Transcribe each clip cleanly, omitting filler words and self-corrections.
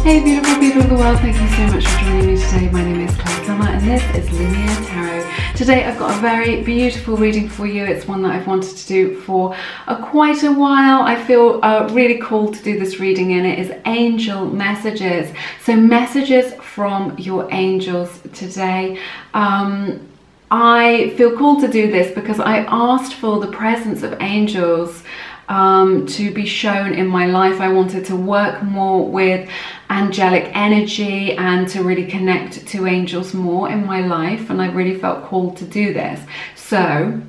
Hey beautiful people of the world, thank you so much for joining me today. My name is Claire Summer and this is Linear Tarot. Today I've got a very beautiful reading for you. It's one that I've wanted to do for quite a while. I feel really called to do this reading and it is angel messages. So messages from your angels today. I feel called to do this because I asked for the presence of angels to be shown in my life. I wanted to work more with angelic energy and to really connect to angels more in my life, and I really felt called to do this. So,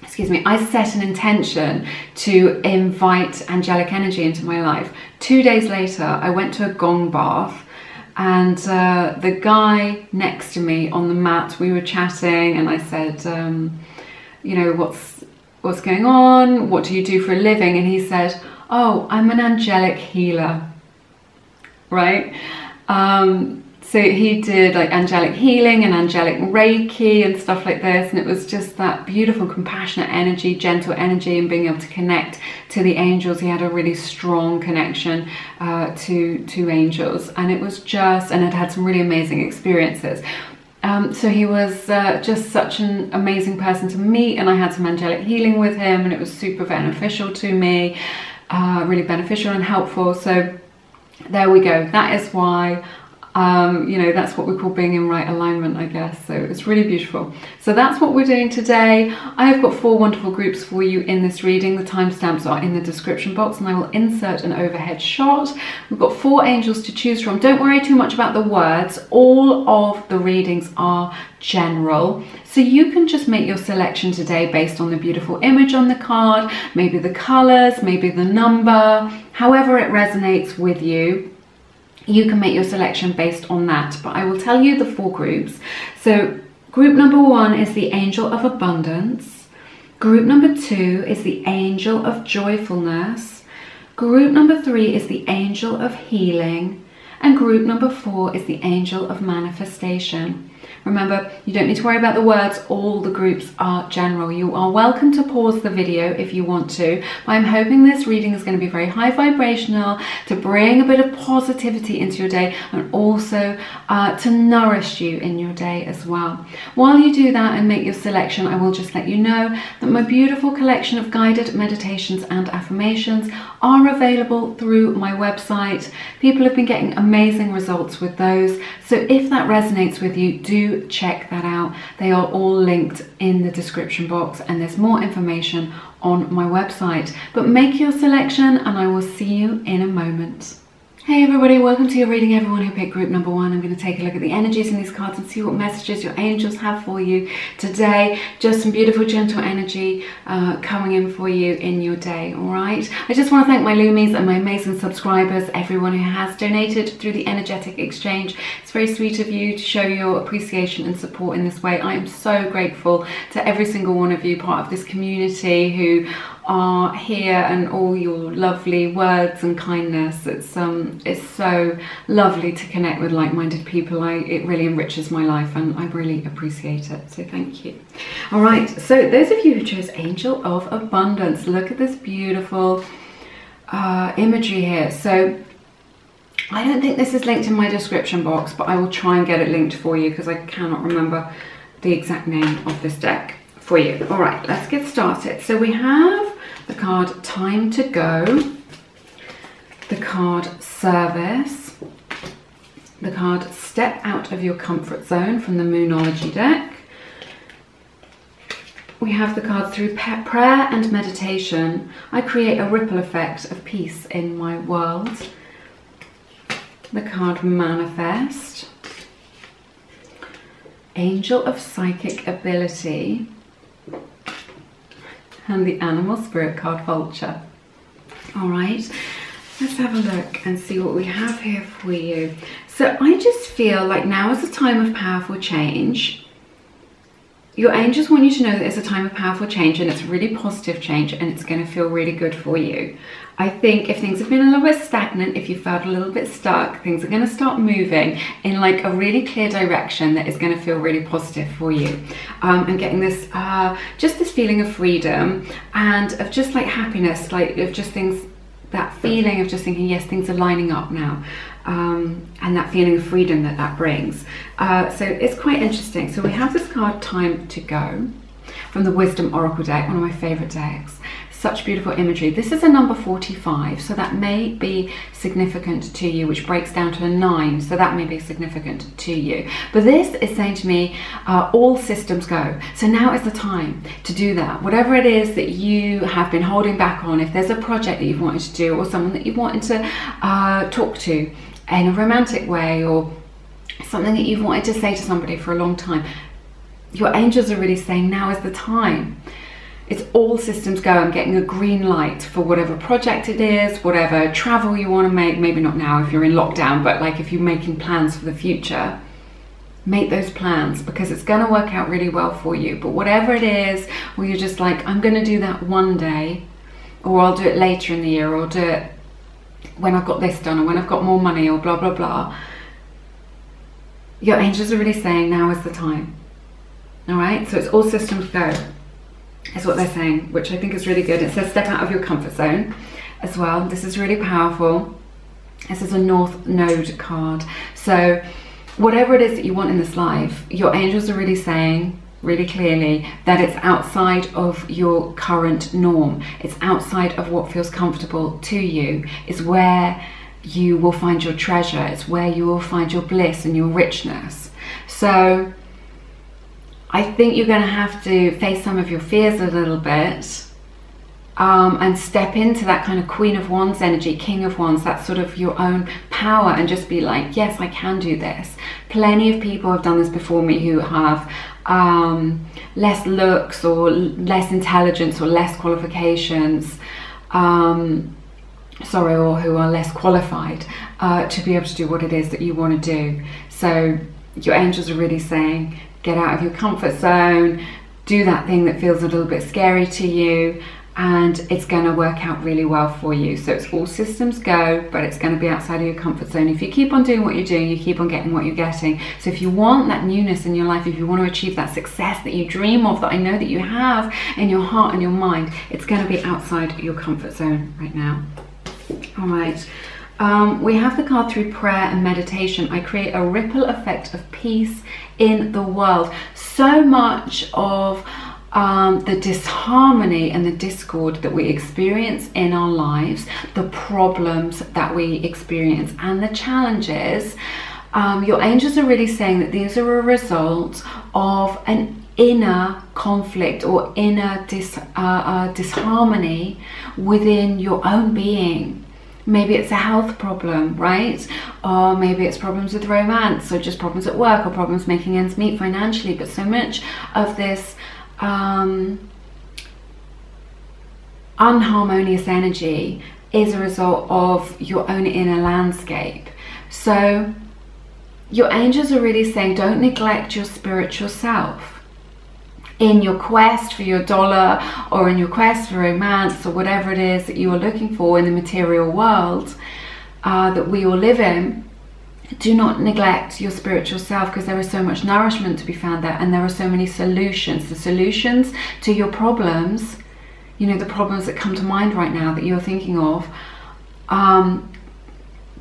excuse me, I set an intention to invite angelic energy into my life. 2 days later, I went to a gong bath, and the guy next to me on the mat, we were chatting, and I said, you know, what's going on? What do you do for a living? And he said, oh, I'm an angelic healer, right? So he did like angelic healing and angelic Reiki and stuff like this. And it was just that beautiful, compassionate energy, gentle energy, and being able to connect to the angels. He had a really strong connection to angels. And it was just, and I'd had some really amazing experiences. So he was just such an amazing person to meet, and I had some angelic healing with him, and it was super beneficial to me, really beneficial and helpful. So there we go. That is why, you know, that's what we call being in right alignment, I guess. So it's really beautiful. So that's what we're doing today. I have got 4 wonderful groups for you in this reading. The timestamps are in the description box, and I will insert an overhead shot. We've got 4 angels to choose from. Don't worry too much about the words. All of the readings are general. So you can just make your selection today based on the beautiful image on the card, maybe the colors, maybe the number, however it resonates with you. You can make your selection based on that, but I will tell you the 4 groups. So group number 1 is the angel of abundance. Group number 2 is the angel of joyfulness. Group number 3 is the angel of healing. And group number 4 is the angel of manifestation. Remember, you don't need to worry about the words. All the groups are general. You are welcome to pause the video if you want to. But I'm hoping this reading is going to be very high vibrational, to bring a bit of positivity into your day, and also to nourish you in your day as well. While you do that and make your selection, I will just let you know that my beautiful collection of guided meditations and affirmations are available through my website. People have been getting amazing results with those. So if that resonates with you, do check that out. They are all linked in the description box, and there's more information on my website. But make your selection and I will see you in a moment. Hey everybody, welcome to your reading. Everyone who picked group number 1, I'm going to take a look at the energies in these cards and see what messages your angels have for you today. Just some beautiful, gentle energy coming in for you in your day, all right? I just want to thank my Loomies and my amazing subscribers, everyone who has donated through the energetic exchange. It's very sweet of you to show your appreciation and support in this way. I am so grateful to every single one of you, part of this community, who are here, and all your lovely words and kindness. It's so lovely to connect with like-minded people. It really enriches my life, and I really appreciate it, so thank you. All right, so those of you who chose Angel of Abundance, look at this beautiful imagery here. So I don't think this is linked in my description box, but I will try and get it linked for you because I cannot remember the exact name of this deck for you. All right, let's get started. So we have the card Time to Go, the card Service, the card Step Out of Your Comfort Zone from the Moonology deck. We have the card Through Prayer and Meditation, I Create a Ripple Effect of Peace in My World. The card Manifest, Angel of Psychic Ability, and the Animal Spirit card Vulture. All right, let's have a look and see what we have here for you. So I just feel like now is a time of powerful change. Your angels want you to know that it's a time of powerful change, and it's really positive change, and it's going to feel really good for you. I think if things have been a little bit stagnant, if you felt a little bit stuck, things are going to start moving in like a really clear direction that is going to feel really positive for you. And getting this, just this feeling of freedom and of just like happiness, like of just things that feeling of just thinking, yes, things are lining up now, and that feeling of freedom that that brings. So it's quite interesting. So we have this card, Time to Go, from the Wisdom Oracle deck, one of my favorite decks. Such beautiful imagery. This is a number 45, so that may be significant to you, which breaks down to a 9, so that may be significant to you. But this is saying to me, all systems go. So now is the time to do that. Whatever it is that you have been holding back on, if there's a project that you've wanted to do, or someone that you've wanted to talk to in a romantic way, or something that you've wanted to say to somebody for a long time, your angels are really saying now is the time. It's all systems go. I'm getting a green light for whatever project it is, whatever travel you want to make. Maybe not now if you're in lockdown, but like if you're making plans for the future, make those plans, because it's going to work out really well for you. But whatever it is, where you're just like, I'm going to do that one day, or I'll do it later in the year, or I'll do it when I've got this done, or when I've got more money, or blah, blah, blah. Your angels are really saying now is the time. All right, so it's all systems go, is what they're saying, which I think is really good. It says step out of your comfort zone as well. This is really powerful. This is a North Node card. So whatever it is that you want in this life, your angels are really saying really clearly that it's outside of your current norm. It's outside of what feels comfortable to you. It's where you will find your treasure. It's where you will find your bliss and your richness. So I think you're going to have to face some of your fears a little bit, and step into that kind of Queen of Wands energy, King of Wands, that sort of your own power, and just be like, yes, I can do this. Plenty of people have done this before me who have less looks, or less intelligence, or less qualifications, or who are less qualified to be able to do what it is that you want to do. So your angels are really saying, get out of your comfort zone, do that thing that feels a little bit scary to you, and it's going to work out really well for you. So it's all systems go, but it's going to be outside of your comfort zone. If you keep on doing what you're doing, you keep on getting what you're getting. So if you want that newness in your life, if you want to achieve that success that you dream of, that I know that you have in your heart and your mind, it's going to be outside your comfort zone right now. All right. We have the card through prayer and meditation. I create a ripple effect of peace in the world. So much of the disharmony and the discord that we experience in our lives, the problems that we experience and the challenges, your angels are really saying that these are a result of an inner conflict or inner disharmony within your own being. Maybe it's a health problem, right? Or maybe it's problems with romance, or just problems at work, or problems making ends meet financially. But so much of this unharmonious energy is a result of your own inner landscape. So your angels are really saying, don't neglect your spiritual self. In your quest for your dollar, or in your quest for romance, or whatever it is that you are looking for in the material world that we all live in, do not neglect your spiritual self, because there is so much nourishment to be found there, and there are so many solutions. The solutions to your problems, you know, the problems that come to mind right now that you're thinking of,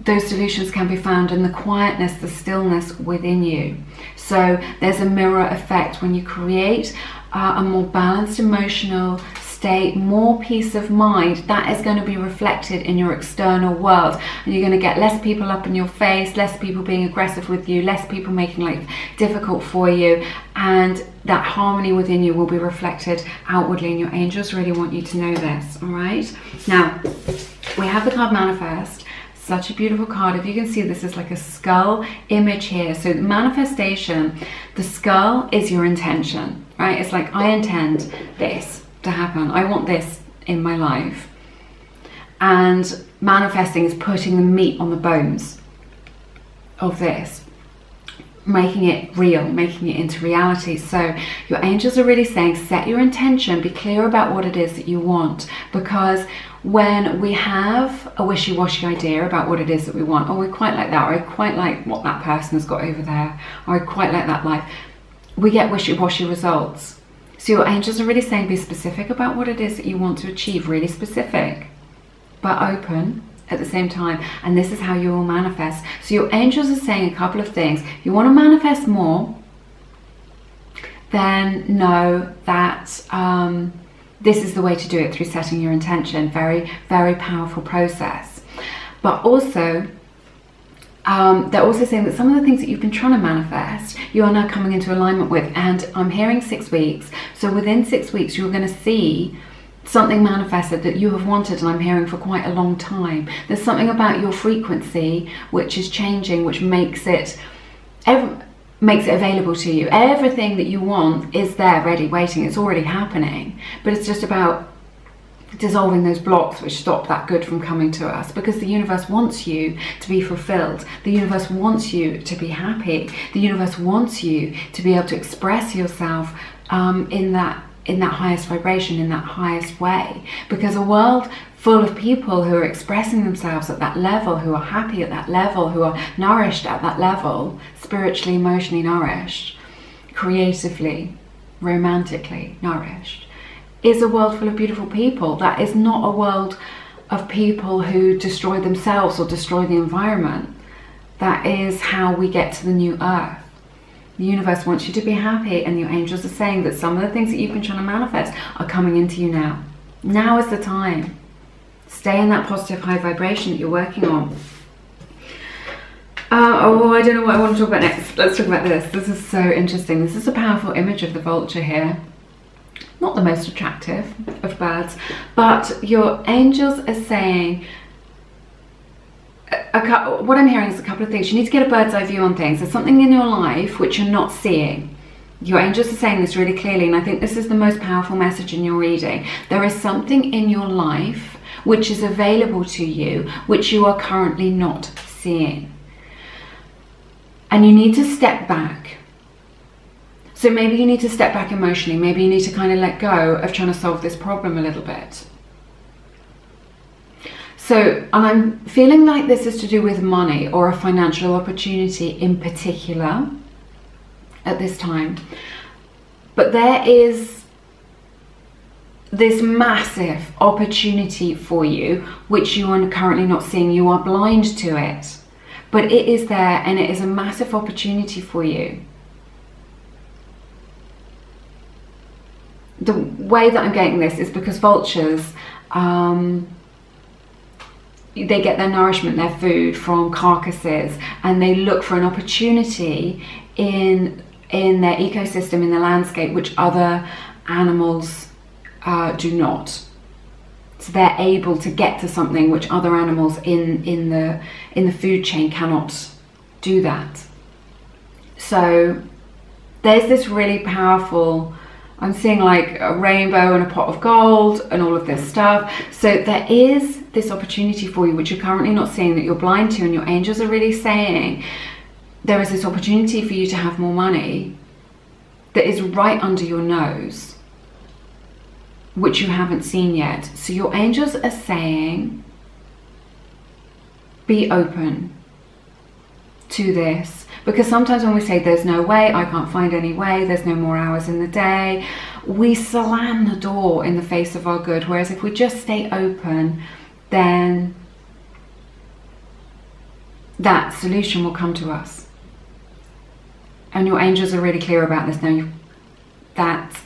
those solutions can be found in the quietness, the stillness within you. So there's a mirror effect when you create a more balanced emotional state, more peace of mind. That is going to be reflected in your external world, and you're going to get less people up in your face, less people being aggressive with you, less people making life difficult for you, and that harmony within you will be reflected outwardly, and your angels really want you to know this. All right, now we have the card Manifest. Such a beautiful card. If you can see, this is like a skull image here. So manifestation, the skull is your intention, right? It's like, I intend this to happen. I want this in my life. And manifesting is putting the meat on the bones of this, making it real, making it into reality. So your angels are really saying, set your intention, be clear about what it is that you want, because when we have a wishy-washy idea about what it is that we want, or we quite like that, or I quite like what that person has got over there, or I quite like that life, we get wishy-washy results. So your angels are really saying, be specific about what it is that you want to achieve, really specific. but open at the same time, and this is how you will manifest. So your angels are saying a couple of things. If you want to manifest more, then know that this is the way to do it, through setting your intention. Very, very powerful process. But also, they're also saying that some of the things that you've been trying to manifest, you are now coming into alignment with. And I'm hearing 6 weeks. So within 6 weeks, you're going to see something manifested that you have wanted, and I'm hearing for quite a long time. There's something about your frequency which is changing, which makes it available to you. Everything that you want is there, ready, waiting. It's already happening. But it's just about dissolving those blocks which stop that good from coming to us, because the universe wants you to be fulfilled. The universe wants you to be happy. The universe wants you to be able to express yourself in that highest vibration, in that highest way. Because a world full of people who are expressing themselves at that level, who are happy at that level, who are nourished at that level, spiritually, emotionally nourished, creatively, romantically nourished, is a world full of beautiful people. That is not a world of people who destroy themselves or destroy the environment. That is how we get to the new earth. The universe wants you to be happy, and your angels are saying that some of the things that you've been trying to manifest are coming into you now. Now is the time. Stay in that positive high vibration that you're working on. Oh, I don't know what I want to talk about next. Let's talk about this. This is so interesting. This is a powerful image of the vulture here. Not the most attractive of birds, but your angels are saying, what I'm hearing is a couple of things. You need to get a bird's eye view on things. There's something in your life which you're not seeing. Your angels are saying this really clearly, and I think this is the most powerful message in your reading. There is something in your life which is available to you, which you are currently not seeing. And you need to step back. So maybe you need to step back emotionally. Maybe you need to kind of let go of trying to solve this problem a little bit. So, and I'm feeling like this is to do with money or a financial opportunity in particular at this time. But there is this massive opportunity for you, which you are currently not seeing. You are blind to it, but it is there, and it is a massive opportunity for you. The way that I'm getting this is because vultures, they get their nourishment, their food from carcasses, and they look for an opportunity in their ecosystem, in the landscape, which other animals do not. So they're able to get to something which other animals in the food chain cannot do that. So there's this really powerful, I'm seeing like a rainbow and a pot of gold and all of this stuff. So there is this opportunity for you which you're currently not seeing, that you're blind to, and your angels are really saying there is this opportunity for you to have more money that is right under your nose, which you haven't seen yet. So your angels are saying, be open to this. Because sometimes when we say there's no way, I can't find any way, there's no more hours in the day, we slam the door in the face of our good. Whereas if we just stay open, then that solution will come to us. And your angels are really clear about this now, that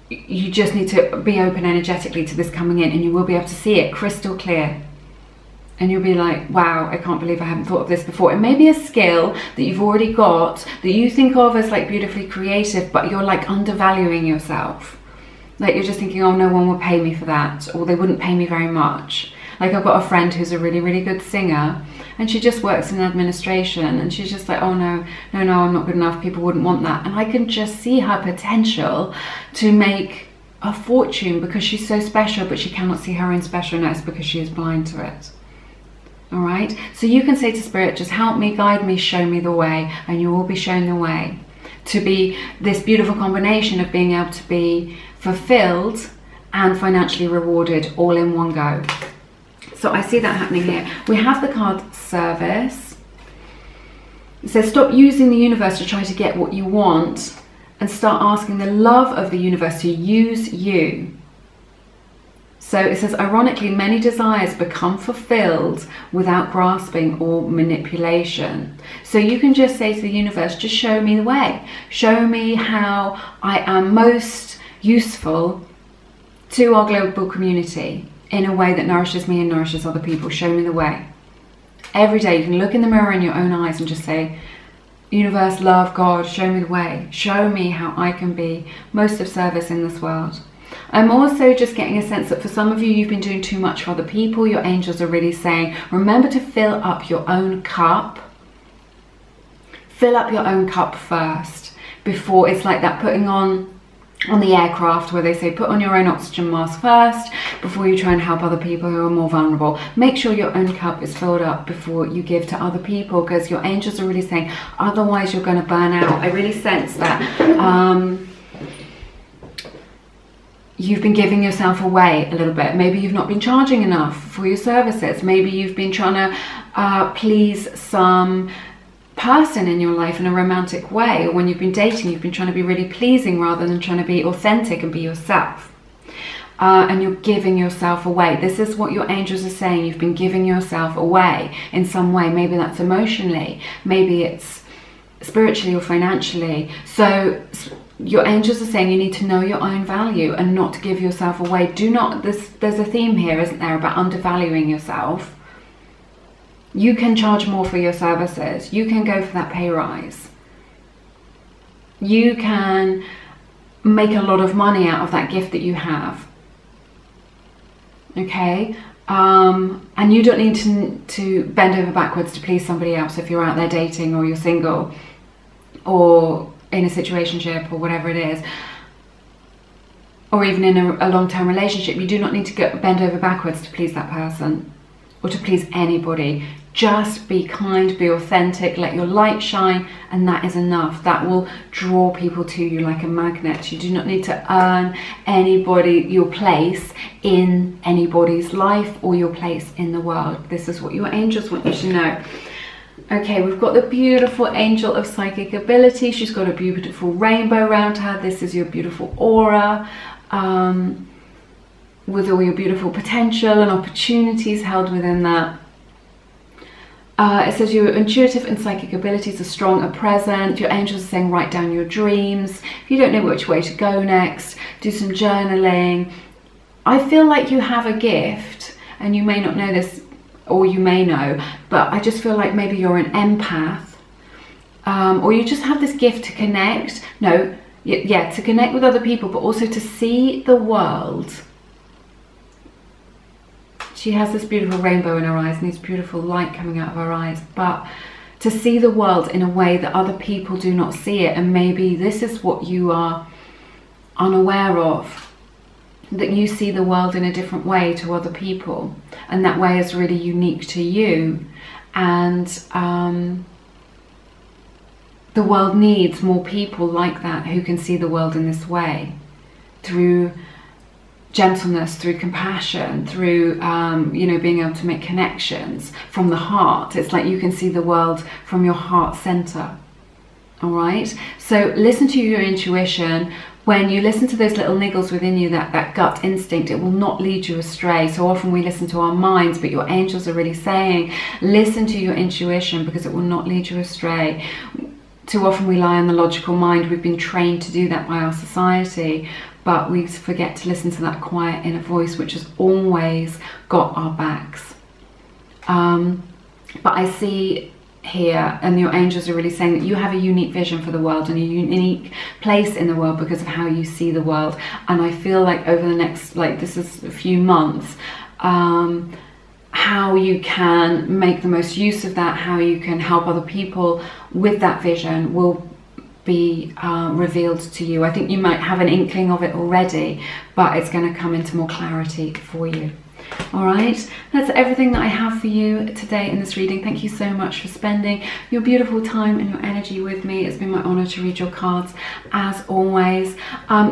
you just need to be open energetically to this coming in, and you will be able to see it crystal clear. And you'll be like, wow, I can't believe I haven't thought of this before. It may be a skill that you've already got, that you think of as like beautifully creative, but you're like undervaluing yourself. Like you're just thinking, oh, no one will pay me for that, or they wouldn't pay me very much. Like I've got a friend who's a really, really good singer, and she just works in administration, and she's just like, oh no, I'm not good enough, people wouldn't want that. And I can just see her potential to make a fortune because she's so special, but she cannot see her own specialness because she is blind to it. All right, so you can say to Spirit, just help me, guide me, show me the way, and you will be shown the way to be this beautiful combination of being able to be fulfilled and financially rewarded all in one go. So I see that happening here. We have the card Service. It says, stop using the universe to try to get what you want, and start asking the love of the universe to use you. So it says, ironically, many desires become fulfilled without grasping or manipulation. So you can just say to the universe, just show me the way. Show me how I am most useful to our global community in a way that nourishes me and nourishes other people. Show me the way. Every day you can look in the mirror in your own eyes and just say, universe, love, God, show me the way. Show me how I can be most of service in this world. I'm also just getting a sense that for some of you, you've been doing too much for other people. Your angels are really saying, remember to fill up your own cup. Fill up your own cup first before, it's like that putting on the aircraft where they say put on your own oxygen mask first before you try and help other people who are more vulnerable. Make sure your own cup is filled up before you give to other people, because your angels are really saying otherwise you're going to burn out. I really sense that you've been giving yourself away a little bit. Maybe you've not been charging enough for your services. Maybe you've been trying to please some person in your life in a romantic way, or when you've been dating, you've been trying to be really pleasing rather than trying to be authentic and be yourself. And you're giving yourself away. This is what your angels are saying. You've been giving yourself away in some way. Maybe that's emotionally, maybe it's spiritually or financially. So your angels are saying you need to know your own value and not to give yourself away. Do not, there's a theme here, isn't there, about undervaluing yourself. You can charge more for your services. You can go for that pay rise. You can make a lot of money out of that gift that you have. Okay? And you don't need to bend over backwards to please somebody else if you're out there dating, or you're single, or in a situationship, or whatever it is, or even in a long-term relationship. You do not need to bend over backwards to please that person or to please anybody. Just be kind, be authentic, let your light shine, and that is enough. That will draw people to you like a magnet. You do not need to earn your place in anybody's life or your place in the world. This is what your angels want you to know. Okay, we've got the beautiful angel of psychic ability. She's got a beautiful rainbow around her. This is your beautiful aura, with all your beautiful potential and opportunities held within that. It says your intuitive and psychic abilities are strong, are present. Your angels are saying write down your dreams. If you don't know which way to go next, do some journaling. I feel like you have a gift, and you may not know this, or you may know, but I just feel like maybe you're an empath, or you just have this gift to connect. To connect with other people, but also to see the world. She has this beautiful rainbow in her eyes and this beautiful light coming out of her eyes, but to see the world in a way that other people do not see it. And maybe this is what you are unaware of, that you see the world in a different way to other people, and that way is really unique to you. And the world needs more people like that, who can see the world in this way, through gentleness, through compassion, through being able to make connections from the heart. It's like you can see the world from your heart center. All right, so listen to your intuition. When you listen to those little niggles within you, that gut instinct, it will not lead you astray. So often we listen to our minds, but your angels are really saying listen to your intuition, because it will not lead you astray. Too often we rely on the logical mind. We've been trained to do that by our society, but we forget to listen to that quiet inner voice, which has always got our backs. But I see here, and your angels are really saying that you have a unique vision for the world and a unique place in the world because of how you see the world. And I feel like over the next, this is a few months, how you can make the most use of that, how you can help other people with that vision will be revealed to you. I think you might have an inkling of it already, but it's going to come into more clarity for you. All right, that's everything that I have for you today in this reading. Thank you so much for spending your beautiful time and your energy with me. It's been my honor to read your cards, as always.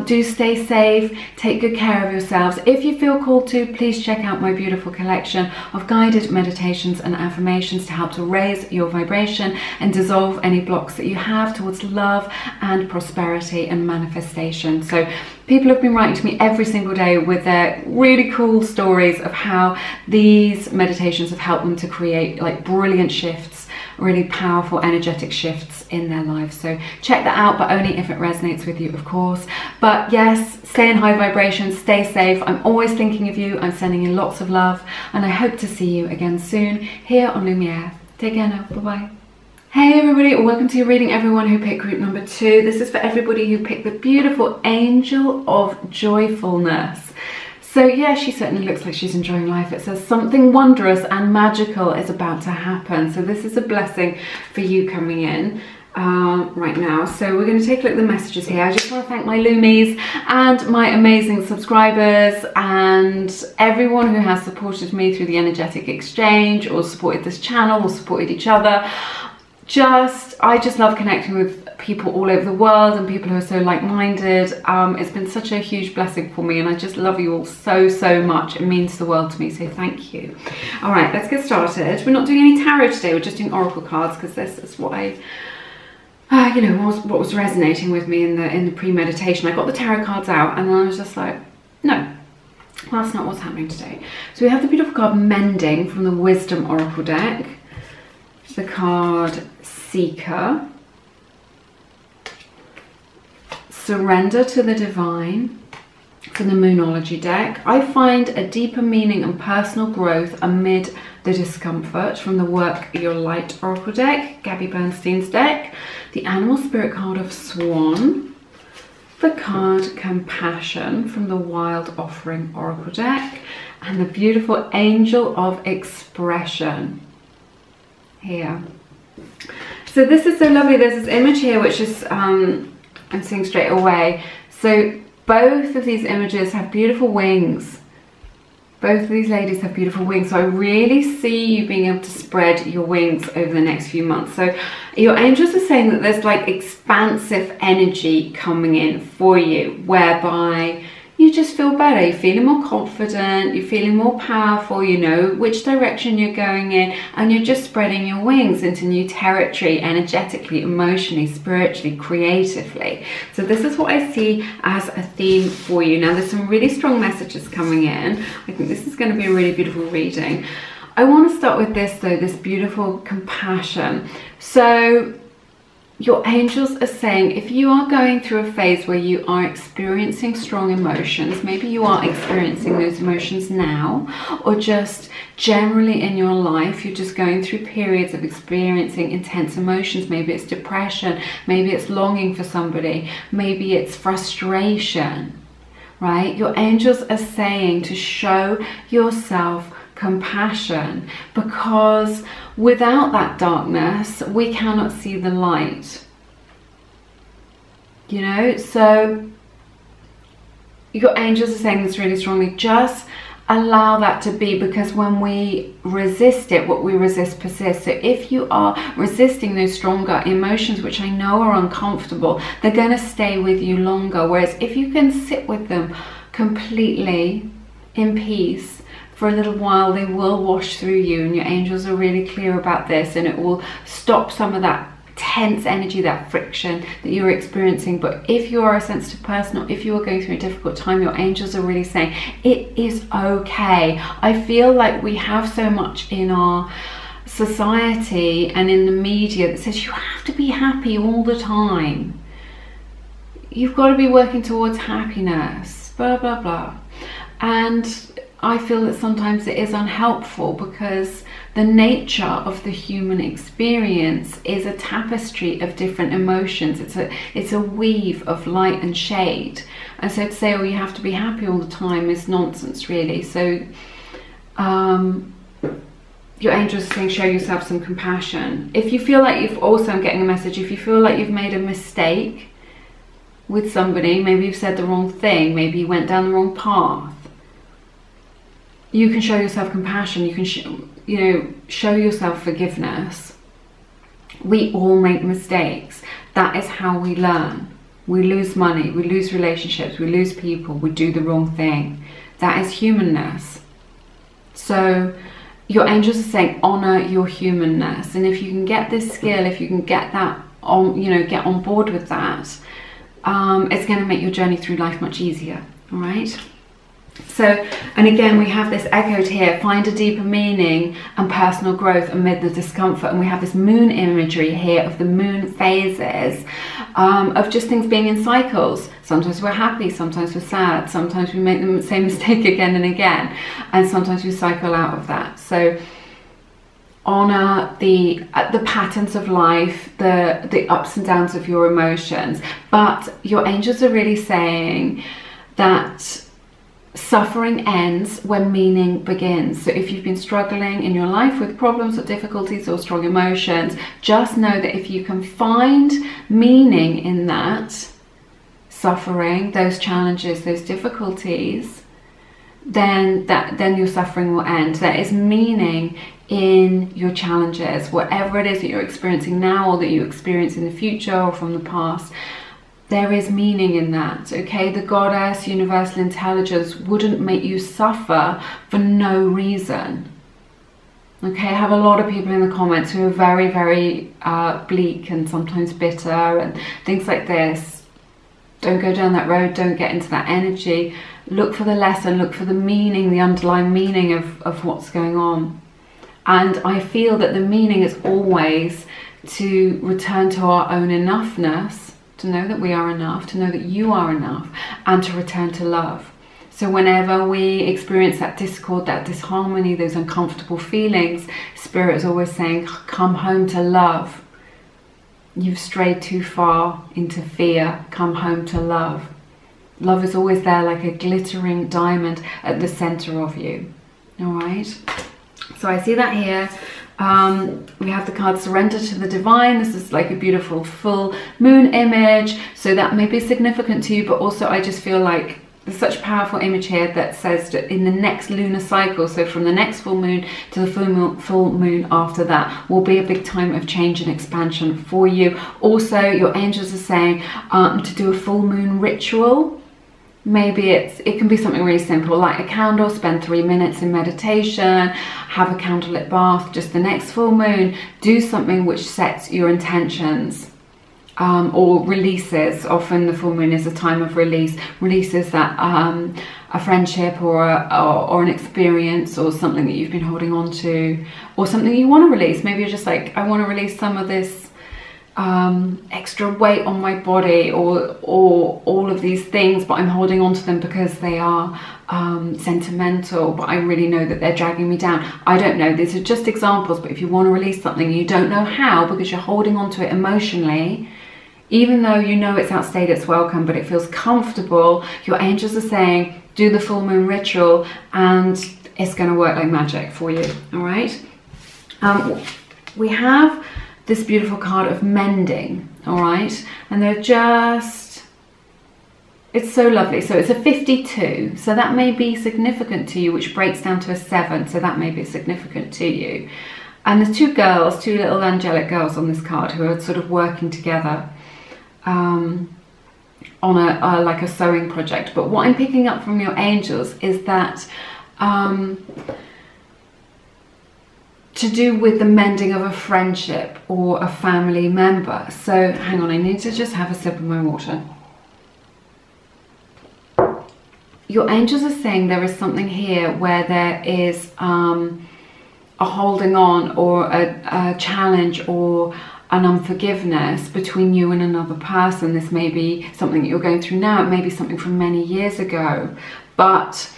Do stay safe, take good care of yourselves. If you feel called to, please check out my beautiful collection of guided meditations and affirmations to help to raise your vibration and dissolve any blocks that you have towards love and prosperity and manifestation. So People have been writing to me every single day with their really cool stories of how these meditations have helped them to create like brilliant shifts, really powerful energetic shifts in their lives. So check that out, but only if it resonates with you, of course. But yes, stay in high vibration, stay safe. I'm always thinking of you. I'm sending you lots of love, and I hope to see you again soon here on Lumiere. Take care now. Bye-bye. Hey everybody, welcome to your reading, everyone who picked group number 2. This is for everybody who picked the beautiful Angel of Joyfulness. So yeah, she certainly looks like she's enjoying life. It says something wondrous and magical is about to happen. So this is a blessing for you coming in right now. So we're going to take a look at the messages here. I just want to thank my Loomies and my amazing subscribers and everyone who has supported me through the energetic exchange or supported this channel or supported each other. I just love connecting with people all over the world and people who are so like-minded. It's been such a huge blessing for me, and I just love you all so much. It means the world to me, so thank you. All right, let's get started. We're not doing any tarot today, we're just doing oracle cards, because this is what I you know, what was resonating with me in the pre-meditation. I got the tarot cards out and then I was just like, no, that's not what's happening today. So we have the beautiful card Mending from the Wisdom Oracle deck. The card Seeker, Surrender to the Divine from the Moonology deck. I find a deeper meaning and personal growth amid the discomfort from the Work Your Light Oracle deck, Gabby Bernstein's deck. The Animal Spirit card of Swan, the card Compassion from the Wild Offering Oracle deck, and the beautiful Angel of Expression here. So this is so lovely. There's this image here which is I'm seeing straight away. So both of these images have beautiful wings. Both of these ladies have beautiful wings. So I really see you being able to spread your wings over the next few months. So your angels are saying that there's like expansive energy coming in for you, whereby you just feel better, you're feeling more confident, you're feeling more powerful, you know which direction you're going in, and you're just spreading your wings into new territory, energetically, emotionally, spiritually, creatively. So this is what I see as a theme for you. Now there's some really strong messages coming in. I think this is going to be a really beautiful reading. I want to start with this though, this beautiful compassion. So your angels are saying if you are going through a phase where you are experiencing strong emotions, maybe you are experiencing those emotions now, or just generally in your life, you're just going through periods of experiencing intense emotions. Maybe it's depression, maybe it's longing for somebody, maybe it's frustration, right? Your angels are saying to show yourself compassion, because without that darkness we cannot see the light, you know. So your angels are saying this really strongly, just allow that to be, because when we resist it, what we resist persists. So if you are resisting those stronger emotions, which I know are uncomfortable, they're going to stay with you longer. Whereas if you can sit with them completely in peace for a little while, they will wash through you, and your angels are really clear about this, and it will stop some of that tense energy, that friction that you're experiencing. But if you are a sensitive person, or if you are going through a difficult time, your angels are really saying it is okay. I feel like we have so much in our society and in the media that says you have to be happy all the time. You've got to be working towards happiness, blah blah blah. And I feel that sometimes it is unhelpful, because the nature of the human experience is a tapestry of different emotions. It's a weave of light and shade. And so to say, oh, you have to be happy all the time is nonsense, really. So your angels are saying show yourself some compassion. If you feel like you've also, I'm getting a message, if you feel like you've made a mistake with somebody, maybe you've said the wrong thing, maybe you went down the wrong path, you can show yourself compassion. You can show yourself forgiveness. We all make mistakes. That is how we learn. We lose money, we lose relationships, we lose people, we do the wrong thing. That is humanness. So your angels are saying honor your humanness, and if you can get this skill, if you can get that on, get on board with that, it's going to make your journey through life much easier. All right. So, and again, we have this echoed here, find a deeper meaning and personal growth amid the discomfort. And we have this moon imagery here of the moon phases, of just things being in cycles. Sometimes we're happy, sometimes we're sad, sometimes we make the same mistake again and again, and sometimes we cycle out of that. So honor the patterns of life, the ups and downs of your emotions. But your angels are really saying that suffering ends when meaning begins. So if you've been struggling in your life with problems or difficulties or strong emotions, just know that if you can find meaning in that suffering, those challenges, those difficulties, then your suffering will end. There is meaning in your challenges, whatever it is that you're experiencing now or that you experience in the future or from the past. There is meaning in that, okay? The goddess, universal intelligence wouldn't make you suffer for no reason. Okay, I have a lot of people in the comments who are very, very bleak and sometimes bitter and things like this. Don't go down that road, don't get into that energy. Look for the lesson, look for the meaning, the underlying meaning of what's going on. And I feel that the meaning is always to return to our own enoughness, to know that we are enough, to know that you are enough, and to return to love. So whenever we experience that discord, that disharmony, those uncomfortable feelings, Spirit is always saying, come home to love. You've strayed too far into fear. Come home to love. Love is always there like a glittering diamond at the center of you. All right. So I see that here. We have the card Surrender to the Divine. This is like a beautiful full moon image. So that may be significant to you, but also I just feel like there's such a powerful image here that says that in the next lunar cycle, so from the next full moon to the full moon after that, will be a big time of change and expansion for you. Also, your angels are saying to do a full moon ritual. Maybe it can be something really simple, like a candle, spend 3 minutes in meditation, have a candlelit bath just the next full moon, do something which sets your intentions, or releases. Often the full moon is a time of releases that a friendship or an experience or something that you've been holding on to, or something you want to release. Maybe you're just like, I want to release some of this extra weight on my body, or all of these things, but I'm holding on to them because they are sentimental, but I really know that they're dragging me down. I don't know, these are just examples, but if you want to release something and you don't know how because you're holding on to it emotionally, even though you know it's outstayed its welcome, but it feels comfortable, your angels are saying do the full moon ritual and it's going to work like magic for you. All right. We have this beautiful card of mending, all right, and they're just, it's so lovely. So it's a 52, so that may be significant to you, which breaks down to a 7, so that may be significant to you. And there's two little angelic girls on this card who are sort of working together on like a sewing project. But what I'm picking up from your angels is that to do with the mending of a friendship or a family member. So hang on, I need to just have a sip of my water. Your angels are saying there is something here where there is a holding on or a challenge or an unforgiveness between you and another person. This may be something that you're going through now. It may be something from many years ago, but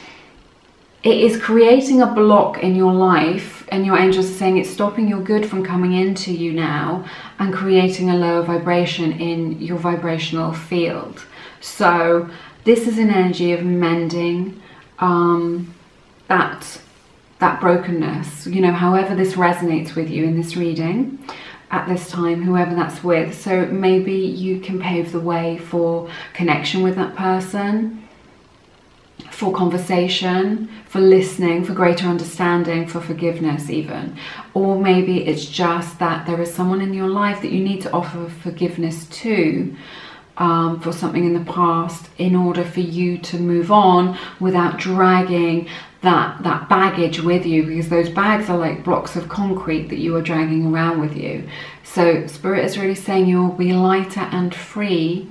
it is creating a block in your life, and your angels are saying it's stopping your good from coming into you now and creating a lower vibration in your vibrational field. So this is an energy of mending that brokenness, you know, however this resonates with you in this reading at this time, whoever that's with. So maybe you can pave the way for connection with that person, for conversation, for listening, for greater understanding, for forgiveness even. Or maybe it's just that there is someone in your life that you need to offer forgiveness to for something in the past in order for you to move on without dragging that baggage with you, because those bags are like blocks of concrete that you are dragging around with you. So Spirit is really saying you will be lighter and free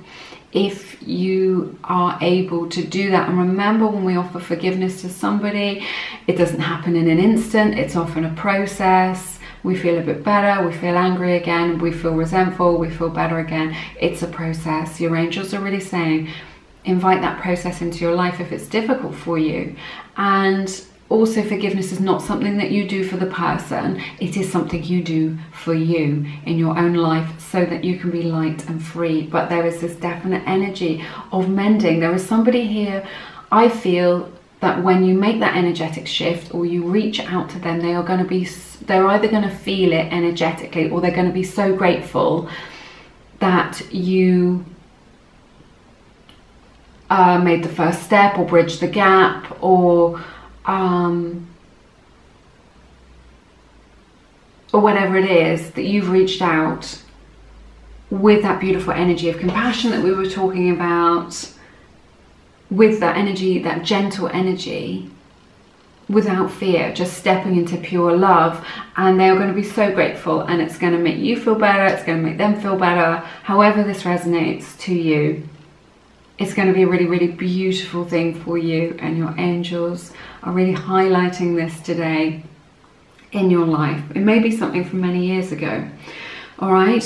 if you are able to do that. And remember, when we offer forgiveness to somebody, it doesn't happen in an instant. It's often a process. We feel a bit better, we feel angry again, we feel resentful, we feel better again. It's a process. Your angels are really saying, invite that process into your life if it's difficult for you. And also, forgiveness is not something that you do for the person. It is something you do for you in your own life, so that you can be light and free. But there is this definite energy of mending. There is somebody here, I feel, that when you make that energetic shift or you reach out to them, they are going to be, they're either going to feel it energetically, or they're going to be so grateful that you made the first step or bridged the gap, or whatever it is, that you've reached out with that beautiful energy of compassion that we were talking about, with that energy, that gentle energy, without fear, just stepping into pure love. And they are going to be so grateful, and it's going to make you feel better, it's going to make them feel better. However this resonates to you, it's going to be a really, really beautiful thing for you, and your angels are really highlighting this today in your life. It may be something from many years ago. All right.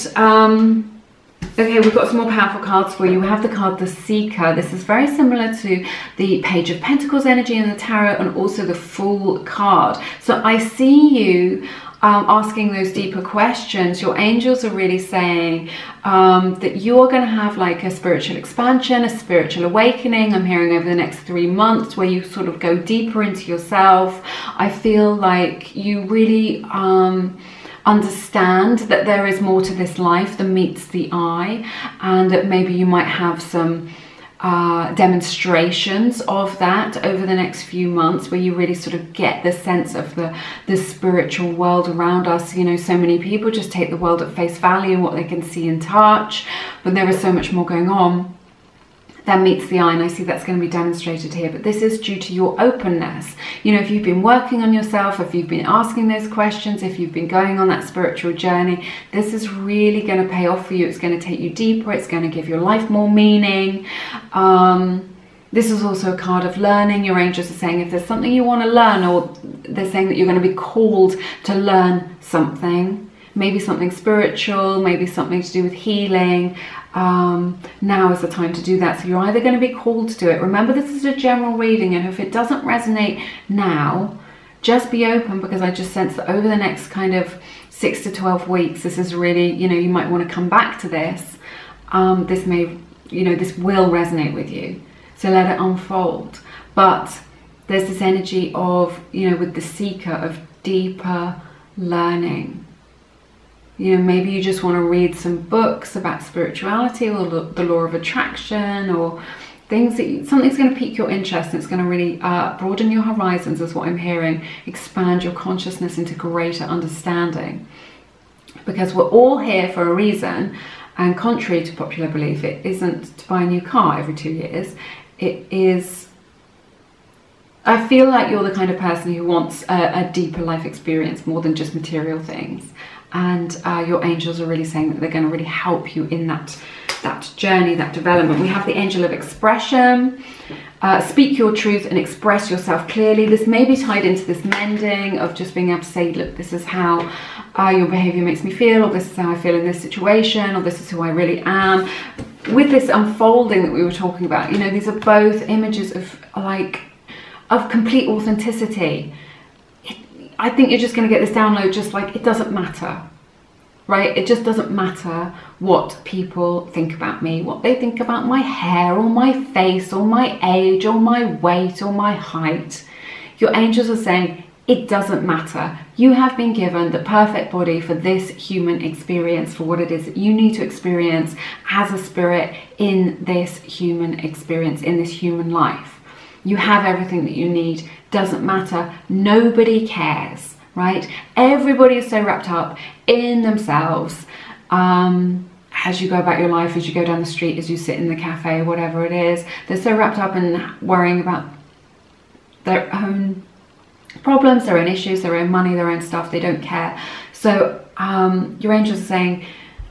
Okay, we've got some more powerful cards for you. We have the card The Seeker. This is very similar to the Page of Pentacles energy in the tarot, and also the Fool card. So I see you asking those deeper questions. Your angels are really saying that you are going to have like a spiritual expansion, a spiritual awakening. I'm hearing over the next 3 months, where you sort of go deeper into yourself. I feel like you really understand that there is more to this life than meets the eye, and that maybe you might have some demonstrations of that over the next few months, where you really sort of get the sense of the spiritual world around us. You know, so many people just take the world at face value and what they can see and touch, but there is so much more going on that meets the eye, and I see that's going to be demonstrated here. But this is due to your openness. You know, if you've been working on yourself, if you've been asking those questions, if you've been going on that spiritual journey, this is really going to pay off for you. It's going to take you deeper. It's going to give your life more meaning. This is also a card of learning. Your angels are saying if there's something you want to learn, or they're saying that you're going to be called to learn something, maybe something spiritual, maybe something to do with healing. Now is the time to do that. So you're either going to be called to do it. Remember, this is a general reading, and if it doesn't resonate now, just be open, because I just sense that over the next kind of 6 to 12 weeks, this is really, you know, you might want to come back to this. This may, you know, this will resonate with you. So let it unfold. But there's this energy of, you know, with the Seeker, of deeper learning. You know, maybe you just want to read some books about spirituality, or the law of attraction, or things that something's going to pique your interest, and it's going to really broaden your horizons, is what I'm hearing. Expand your consciousness into greater understanding, because we're all here for a reason. And contrary to popular belief, it isn't to buy a new car every 2 years. It is, I feel like you're the kind of person who wants a deeper life experience, more than just material things. And your angels are really saying that they're going to really help you in that journey, that development. We have the Angel of Expression. Speak your truth and express yourself clearly. This may be tied into this mending of just being able to say, look, this is how your behavior makes me feel, or this is how I feel in this situation, or this is who I really am. With this unfolding that we were talking about, you know, these are both images of complete authenticity. I think you're just going to get this download, just like, it doesn't matter, right? It just doesn't matter what people think about me, what they think about my hair, or my face, or my age, or my weight, or my height. Your angels are saying, it doesn't matter. You have been given the perfect body for this human experience, for what it is that you need to experience as a spirit in this human experience, in this human life. You have everything that you need. Doesn't matter. Nobody cares, right? Everybody is so wrapped up in themselves. As you go about your life, as you go down the street, as you sit in the cafe, whatever it is, they're so wrapped up in worrying about their own problems, their own issues, their own money, their own stuff. They don't care. So your angels are saying,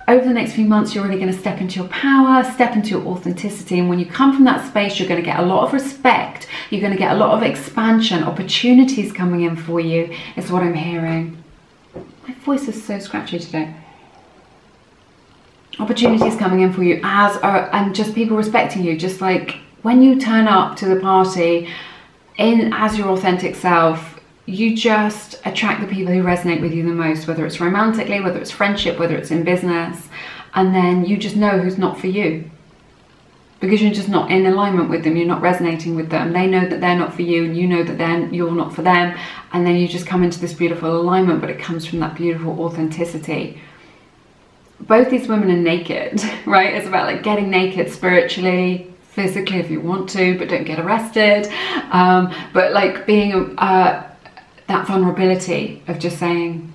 over the next few months, you're really going to step into your power, step into your authenticity. And when you come from that space, you're going to get a lot of respect. You're going to get a lot of expansion, opportunities coming in for you, is what I'm hearing. My voice is so scratchy today. Opportunities coming in for you and just people respecting you. Just like when you turn up to the party as your authentic self, you just attract the people who resonate with you the most, whether it's romantically, whether it's friendship, whether it's in business. And then you just know who's not for you, because you're just not in alignment with them. You're not resonating with them. They know that they're not for you, and you know that you're not for them. And then you just come into this beautiful alignment, but it comes from that beautiful authenticity. Both these women are naked, right? It's about like getting naked spiritually, physically if you want to, but don't get arrested. But like being that vulnerability of just saying,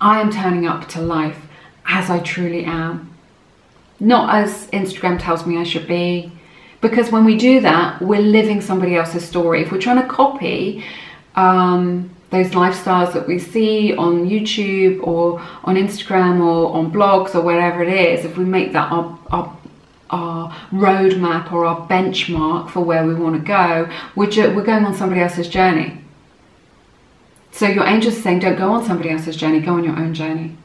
I am turning up to life as I truly am, not as Instagram tells me I should be. Because when we do that, we're living somebody else's story. If we're trying to copy those lifestyles that we see on YouTube or on Instagram or on blogs or wherever it is, if we make that our roadmap or our benchmark for where we want to go, we're going on somebody else's journey. So your angels are saying, don't go on somebody else's journey, go on your own journey.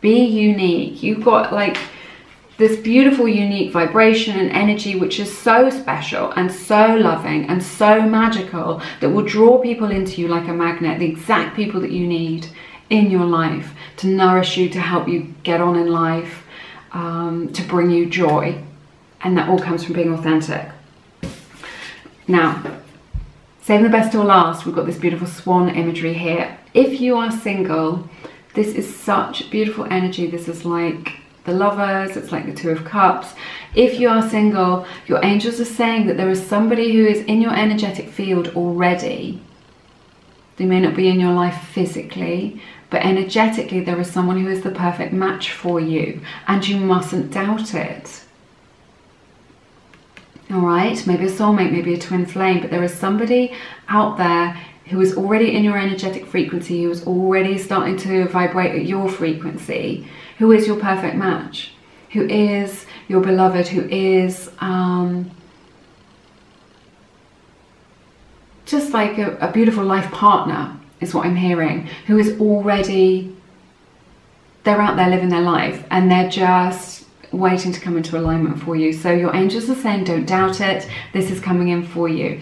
Be unique. You've got like this beautiful, unique vibration and energy, which is so special and so loving and so magical, that will draw people into you like a magnet, the exact people that you need in your life to nourish you, to help you get on in life, to bring you joy. And that all comes from being authentic. Now, saving the best till last, we've got this beautiful swan imagery here. If you are single, this is such beautiful energy. This is like the Lovers, it's like the Two of Cups. If you are single, your angels are saying that there is somebody who is in your energetic field already. They may not be in your life physically, but energetically there is someone who is the perfect match for you, and you mustn't doubt it. All right, maybe a soulmate, maybe a twin flame, but there is somebody out there who is already in your energetic frequency, who is already starting to vibrate at your frequency, who is your perfect match, who is your beloved, who is just like a beautiful life partner, is what I'm hearing, who is already, they're out there living their life and they're just waiting to come into alignment for you. So your angels are saying, don't doubt it. This is coming in for you.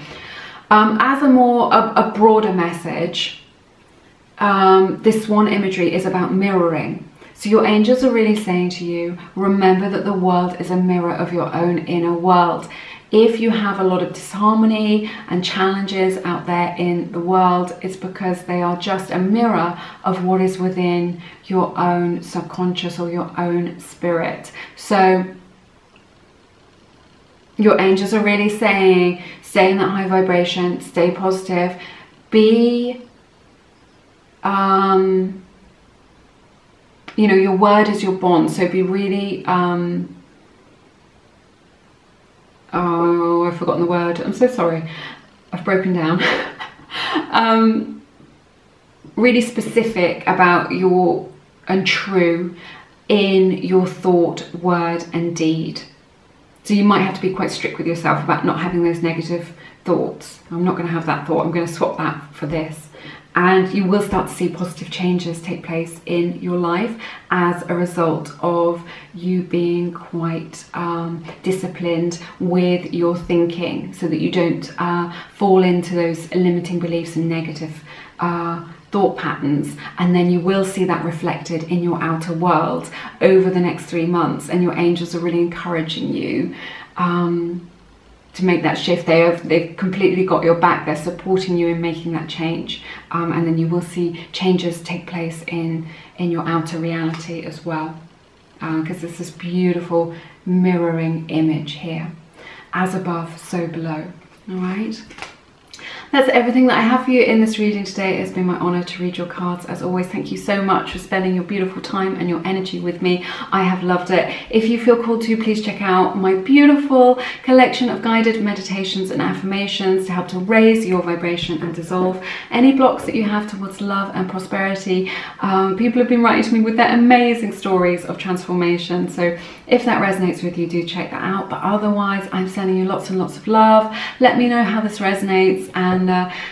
As a broader message, this swan imagery is about mirroring. So your angels are really saying to you, remember that the world is a mirror of your own inner world. If you have a lot of disharmony and challenges out there in the world, it's because they are just a mirror of what is within your own subconscious or your own spirit. So your angels are really saying, stay in that high vibration, stay positive, be, you know, your word is your bond. So be really, oh, I've forgotten the word. I'm so sorry. I've broken down. Really specific about and true in your thought, word and deed. So you might have to be quite strict with yourself about not having those negative thoughts. I'm not going to have that thought. I'm going to swap that for this. And you will start to see positive changes take place in your life as a result of you being quite disciplined with your thinking, so that you don't fall into those limiting beliefs and negative thought patterns. And then you will see that reflected in your outer world over the next 3 months, and your angels are really encouraging you to make that shift. They've completely got your back. They're supporting you in making that change, and then you will see changes take place in your outer reality as well, because there's this beautiful mirroring image here, as above so below. All right, That's everything that I have for you in this reading today. It's been my honor to read your cards. As always, thank you so much for spending your beautiful time and your energy with me. I have loved it. If you feel called to, please check out my beautiful collection of guided meditations and affirmations to help to raise your vibration and dissolve any blocks that you have towards love and prosperity. People have been writing to me with their amazing stories of transformation. So if that resonates with you, do check that out. But otherwise, I'm sending you lots and lots of love. Let me know how this resonates, and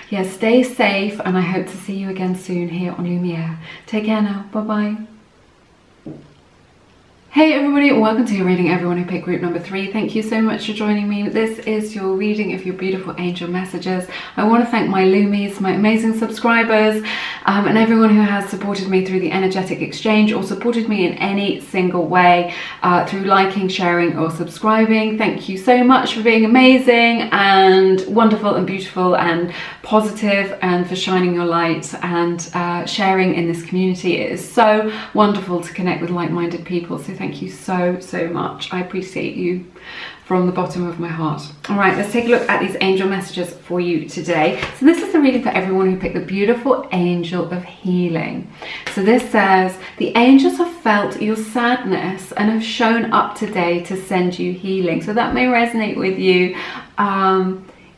yeah, stay safe, and I hope to see you again soon here on Lumiere. Take care now. Bye bye. Hey everybody, welcome to your reading, everyone who picked group number 3. Thank you so much for joining me. This is your reading of your beautiful angel messages. I want to thank my Loomies, my amazing subscribers, and everyone who has supported me through the energetic exchange or supported me in any single way through liking, sharing or subscribing. Thank you so much for being amazing and wonderful and beautiful and positive, and for shining your light and sharing in this community. It is so wonderful to connect with like-minded people. So thank you so much. I appreciate you from the bottom of my heart. All right, let's take a look at these angel messages for you today. So this is the reading for everyone who picked the beautiful angel of healing. So this says, the angels have felt your sadness and have shown up today to send you healing. So that may resonate with you.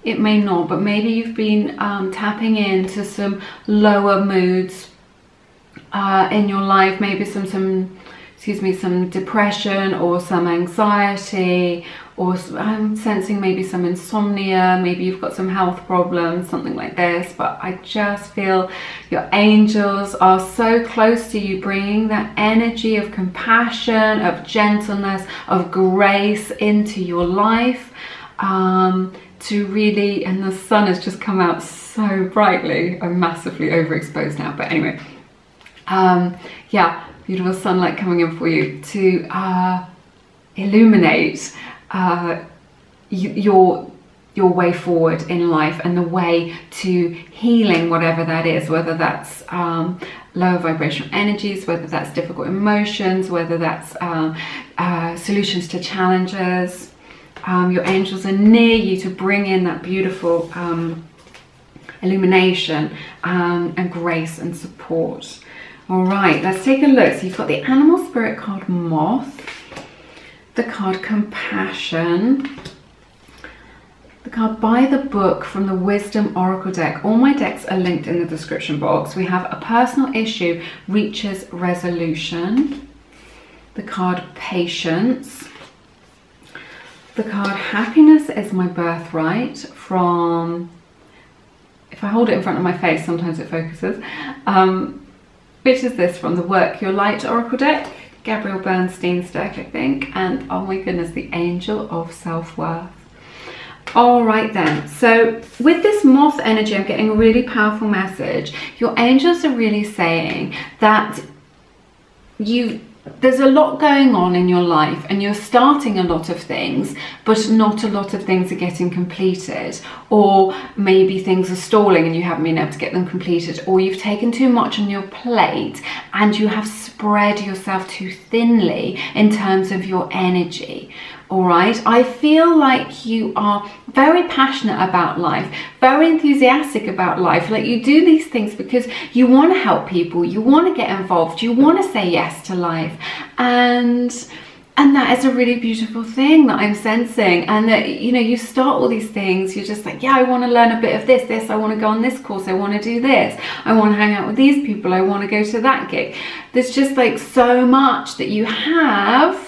It may not, but maybe you've been tapping into some lower moods in your life, maybe some depression or some anxiety, or I'm sensing maybe some insomnia, maybe you've got some health problems, something like this. But I just feel your angels are so close to you, bringing that energy of compassion, of gentleness, of grace into your life, to really, and the sun has just come out so brightly. I'm massively overexposed now, but anyway, yeah, beautiful sunlight coming in for you to illuminate your way forward in life and the way to healing, whatever that is, whether that's lower vibrational energies, whether that's difficult emotions, whether that's solutions to challenges. Your angels are near you to bring in that beautiful illumination and grace and support. All right, let's take a look. So you've got the animal spirit card Moth, the card Compassion, the card By the Book from the Wisdom Oracle deck. All my decks are linked in the description box. We have a personal issue reaches resolution, the card Patience, the card Happiness is My Birthright from, if I hold it in front of my face, sometimes it focuses, which is this from the Work Your Light Oracle deck, Gabrielle Bernstein's deck, I think, and oh my goodness, the Angel of Self-Worth. All right then, so with this Moth energy, I'm getting a really powerful message. Your angels are really saying that there's a lot going on in your life and you're starting a lot of things, but not a lot of things are getting completed, or maybe things are stalling and you haven't been able to get them completed, or you've taken too much on your plate and you have spread yourself too thinly in terms of your energy. All right, I feel like you are very passionate about life, very enthusiastic about life. Like you do these things because you want to help people, you want to get involved, you want to say yes to life, and that is a really beautiful thing that I'm sensing. And that, you know, you start all these things, you're just like, yeah, I want to learn a bit of this, I want to go on this course, I want to do this, I want to hang out with these people, I want to go to that gig. There's just like so much that you have.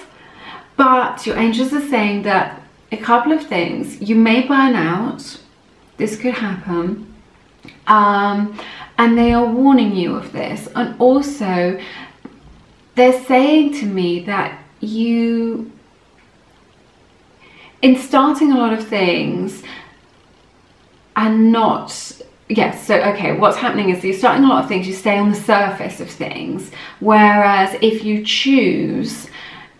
But your angels are saying that a couple of things, you may burn out, this could happen, and they are warning you of this. And also, they're saying to me that you, in starting a lot of things and not, yes, so okay, what's happening is you're starting a lot of things, you stay on the surface of things, whereas if you choose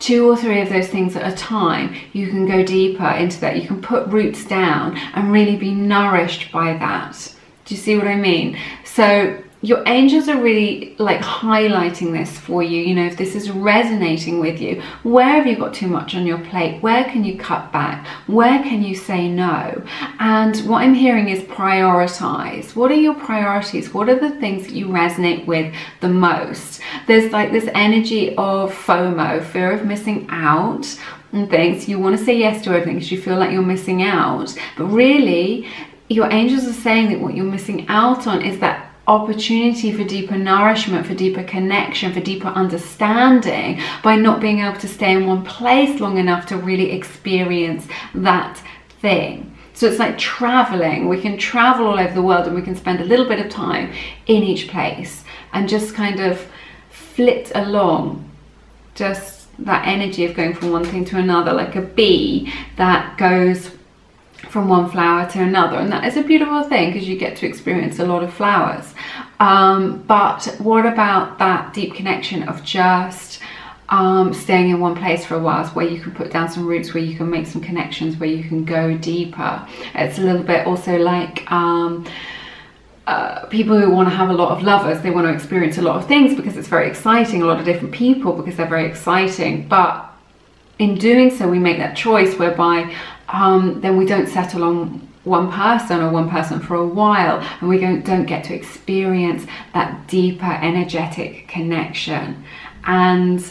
2 or 3 of those things at a time, you can go deeper into that. You can put roots down and really be nourished by that. Do you see what I mean? So your angels are really like highlighting this for you. You know, if this is resonating with you, where have you got too much on your plate? Where can you cut back? Where can you say no? And what I'm hearing is prioritize. What are your priorities? What are the things that you resonate with the most? There's like this energy of FOMO, fear of missing out and things. You want to say yes to everything because you feel like you're missing out. But really, your angels are saying that what you're missing out on is that opportunity for deeper nourishment, for deeper connection, for deeper understanding, by not being able to stay in one place long enough to really experience that thing. So it's like traveling. We can travel all over the world and we can spend a little bit of time in each place and just kind of flit along, just that energy of going from one thing to another, like a bee that goes from one flower to another. And that is a beautiful thing because you get to experience a lot of flowers. But what about that deep connection of just staying in one place for a while, where you can put down some roots, where you can make some connections, where you can go deeper? It's a little bit also like people who want to have a lot of lovers. They want to experience a lot of things because it's very exciting, a lot of different people because they're very exciting. But in doing so, we make that choice whereby then we don't settle on one person or one person for a while, and we don't get to experience that deeper energetic connection. And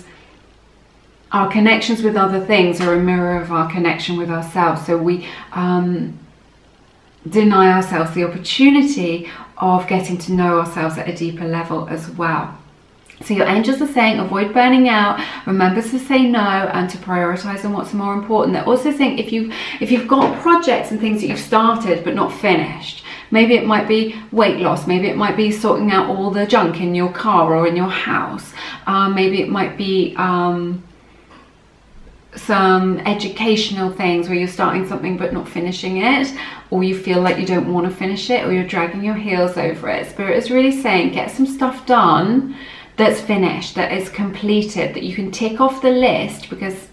our connections with other things are a mirror of our connection with ourselves. So we deny ourselves the opportunity of getting to know ourselves at a deeper level as well. So your angels are saying avoid burning out, remember to say no, and to prioritize on what's more important. They're also saying if you've got projects and things that you've started but not finished, maybe it might be weight loss, maybe it might be sorting out all the junk in your car or in your house, maybe it might be some educational things where you're starting something but not finishing it, or you feel like you don't want to finish it, or you're dragging your heels over it. Spirit is really saying get some stuff done that's finished, that is completed, that you can tick off the list, because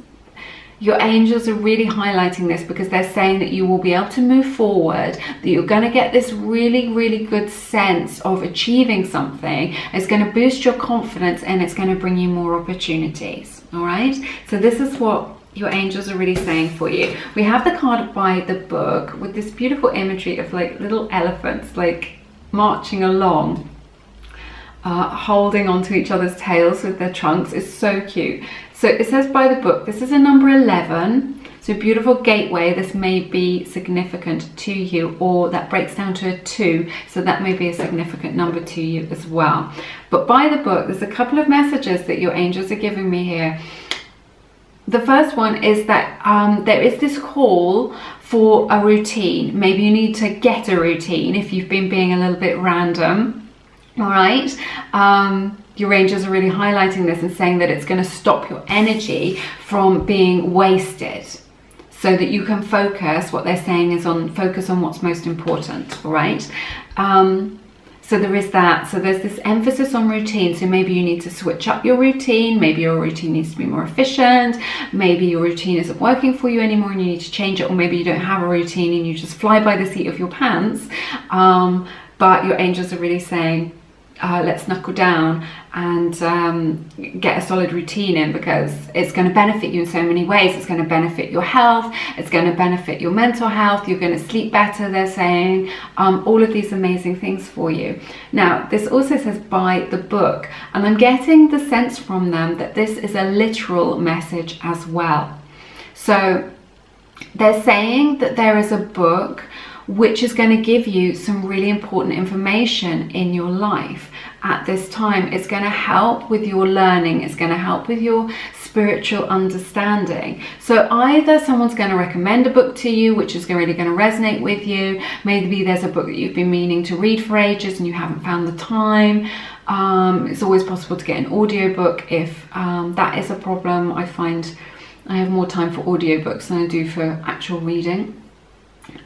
your angels are really highlighting this, because they're saying that you will be able to move forward, that you're going to get this really, really good sense of achieving something. It's going to boost your confidence and it's going to bring you more opportunities. All right, so this is what your angels are really saying for you. We have the card by the book with this beautiful imagery of like little elephants like marching along, holding onto each other's tails with their trunks. Is so cute. So it says by the book, this is a number 11, so beautiful gateway. This may be significant to you, or that breaks down to a 2, so that may be a significant number to you as well. But by the book, there's a couple of messages that your angels are giving me here. The first one is that there is this call for a routine. Maybe you need to get a routine if you've been being a little bit random. All right, your angels are really highlighting this and saying that it's going to stop your energy from being wasted, so that you can focus. What they're saying is focus on what's most important. All right, so there is that. So there's this emphasis on routine. So maybe you need to switch up your routine. Maybe your routine needs to be more efficient. Maybe your routine isn't working for you anymore and you need to change it. Or maybe you don't have a routine and you just fly by the seat of your pants. But your angels are really saying, let's knuckle down and get a solid routine in, because it's going to benefit you in so many ways. It's going to benefit your health, it's going to benefit your mental health, you're going to sleep better, they're saying, all of these amazing things for you. Now this also says by the book, and I'm getting the sense from them that this is a literal message as well. So they're saying that there is a book which is going to give you some really important information in your life at this time. It's going to help with your learning. It's going to help with your spiritual understanding. So either someone's going to recommend a book to you, which is really going to resonate with you. Maybe there's a book that you've been meaning to read for ages and you haven't found the time. It's always possible to get an audiobook if that is a problem. I find I have more time for audiobooks than I do for actual reading.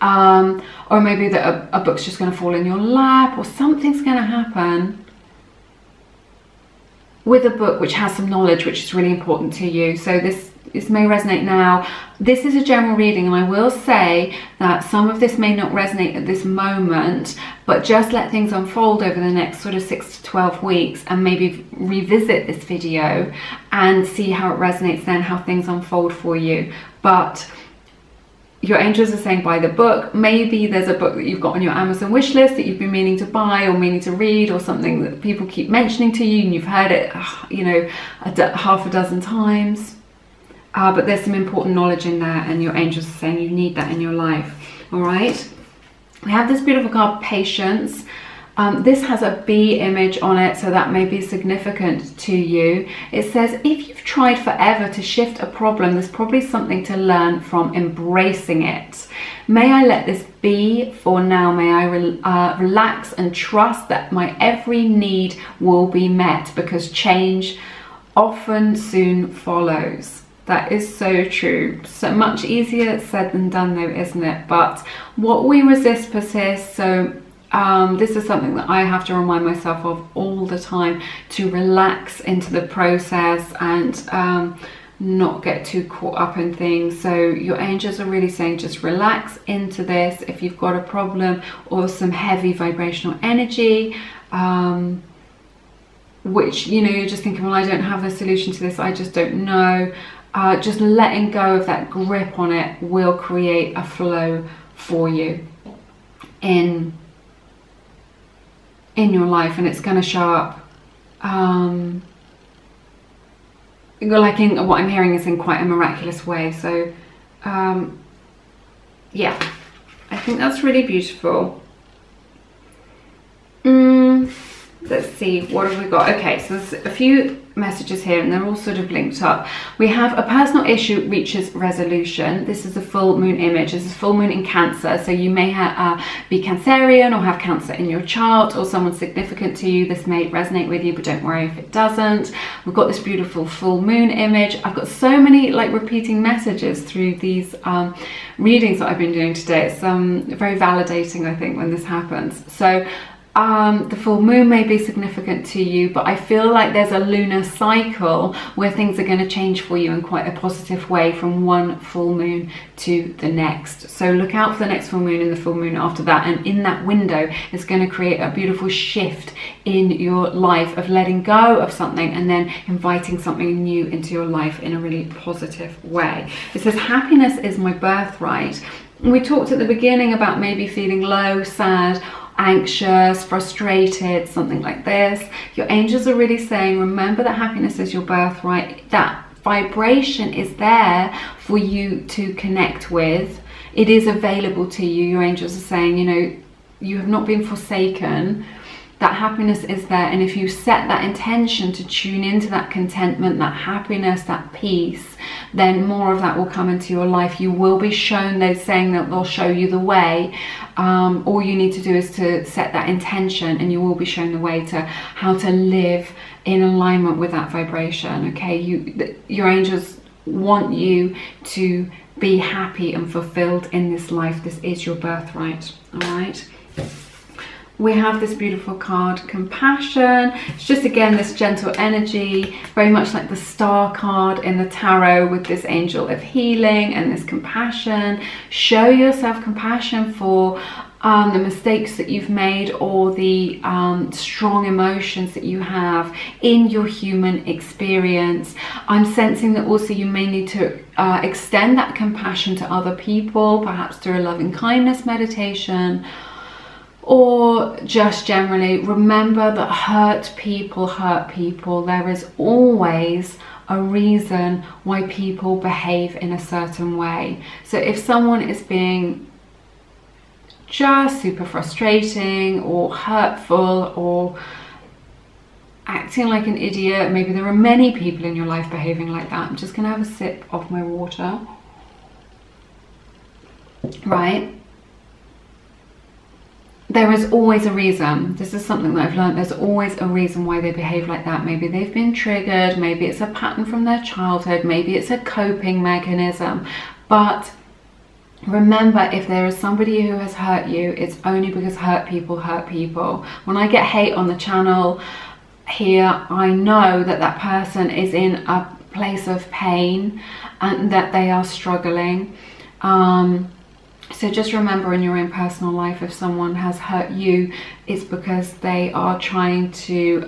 Or maybe that a book's just going to fall in your lap, or something's going to happen with a book which has some knowledge which is really important to you. So this this may resonate now. This is a general reading, and I will say that some of this may not resonate at this moment, but just let things unfold over the next sort of 6 to 12 weeks and maybe revisit this video and see how it resonates then, how things unfold for you. But your angels are saying buy the book. Maybe there's a book that you've got on your Amazon wish list that you've been meaning to buy or meaning to read, or something that people keep mentioning to you and you've heard it, you know, half a dozen times. But there's some important knowledge in there, and your angels are saying you need that in your life. All right. We have this beautiful card, Patience. This has a bee image on it, so that may be significant to you. It says, if you've tried forever to shift a problem, there's probably something to learn from embracing it. May I let this be for now. May I relax and trust that my every need will be met, because change often soon follows. That is so true. So much easier said than done though, isn't it? But what we resist persists. So this is something that I have to remind myself of all the time, to relax into the process and not get too caught up in things. So your angels are really saying just relax into this. If you've got a problem or some heavy vibrational energy, which, you know, you're just thinking, well, I don't have the solution to this, I just don't know. Just letting go of that grip on it will create a flow for you in your life, and it's going to show up like in what I'm hearing is in quite a miraculous way. So yeah, I think that's really beautiful. Let's see, what have we got? Okay, so there's a few messages here and they're all sort of linked up. We have a personal issue reaches resolution. This is a full moon image. This is full moon in Cancer, so you may be Cancerian or have Cancer in your chart, or someone significant to you. This may resonate with you, but don't worry if it doesn't. We've got this beautiful full moon image. I've got so many like repeating messages through these readings that I've been doing today. It's very validating, I think, when this happens. So the full moon may be significant to you, but I feel like there's a lunar cycle where things are going to change for you in quite a positive way from one full moon to the next. So look out for the next full moon and the full moon after that, and in that window it's going to create a beautiful shift in your life of letting go of something and then inviting something new into your life in a really positive way. It says happiness is my birthright. We talked at the beginning about maybe feeling low, sad, anxious, frustrated, something like this. Your angels are really saying, remember that happiness is your birthright. That vibration is there for you to connect with. It is available to you. Your angels are saying, you know, you have not been forsaken. That happiness is there, and if you set that intention to tune into that contentment, that happiness, that peace, then more of that will come into your life. You will be shown, they're saying that they'll show you the way. All you need to do is to set that intention, and you will be shown the way to how to live in alignment with that vibration. Okay, your angels want you to be happy and fulfilled in this life. This is your birthright. All right. We have this beautiful card, Compassion. It's just, again, this gentle energy, very much like the Star card in the tarot, with this angel of healing and this compassion. Show yourself compassion for the mistakes that you've made, or the strong emotions that you have in your human experience. I'm sensing that also you may need to extend that compassion to other people, perhaps through a loving kindness meditation, or just generally remember that hurt people hurt people. There is always a reason why people behave in a certain way. So if someone is being just super frustrating or hurtful or acting like an idiot, maybe there are many people in your life behaving like that. I'm just gonna have a sip of my water. Right? There is always a reason. This is something that I've learned. There's always a reason why they behave like that. Maybe they've been triggered. Maybe it's a pattern from their childhood. Maybe it's a coping mechanism. But remember, if there is somebody who has hurt you, it's only because hurt people hurt people. When I get hate on the channel here, I know that that person is in a place of pain and that they are struggling. So just remember in your own personal life, if someone has hurt you, it's because they are trying to,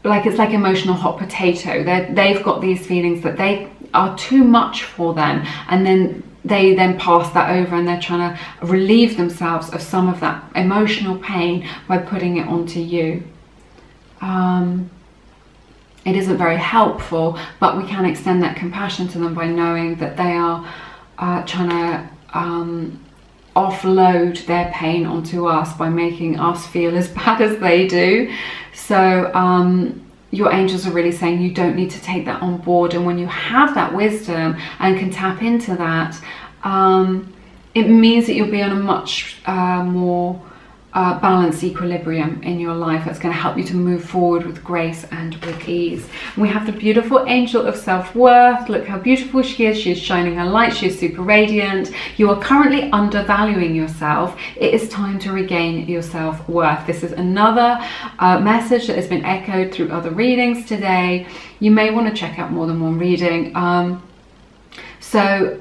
it's like emotional hot potato. They've got these feelings that they are too much for them, and then they pass that over, and they're trying to relieve themselves of some of that emotional pain by putting it onto you. It isn't very helpful, but we can extend that compassion to them by knowing that they are trying to offload their pain onto us by making us feel as bad as they do. So your angels are really saying you don't need to take that on board, and when you have that wisdom and can tap into that, it means that you'll be on a much more balanced equilibrium in your life. That's going to help you to move forward with grace and with ease. And we have the beautiful angel of self-worth. Look how beautiful she is. She is shining her light. She is super radiant. You are currently undervaluing yourself. It is time to regain your self-worth. This is another message that has been echoed through other readings today. You may want to check out more than one reading. So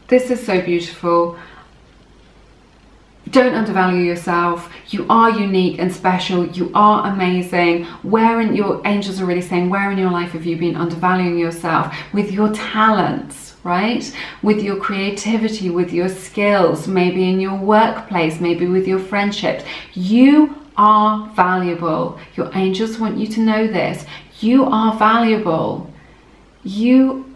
this is so beautiful. Don't undervalue yourself. You are unique and special. You are amazing. Where in your angels are really saying, where in your life have you been undervaluing yourself? With your talents, right? With your creativity, with your skills, maybe in your workplace, maybe with your friendships. You are valuable. Your angels want you to know this. You are valuable. You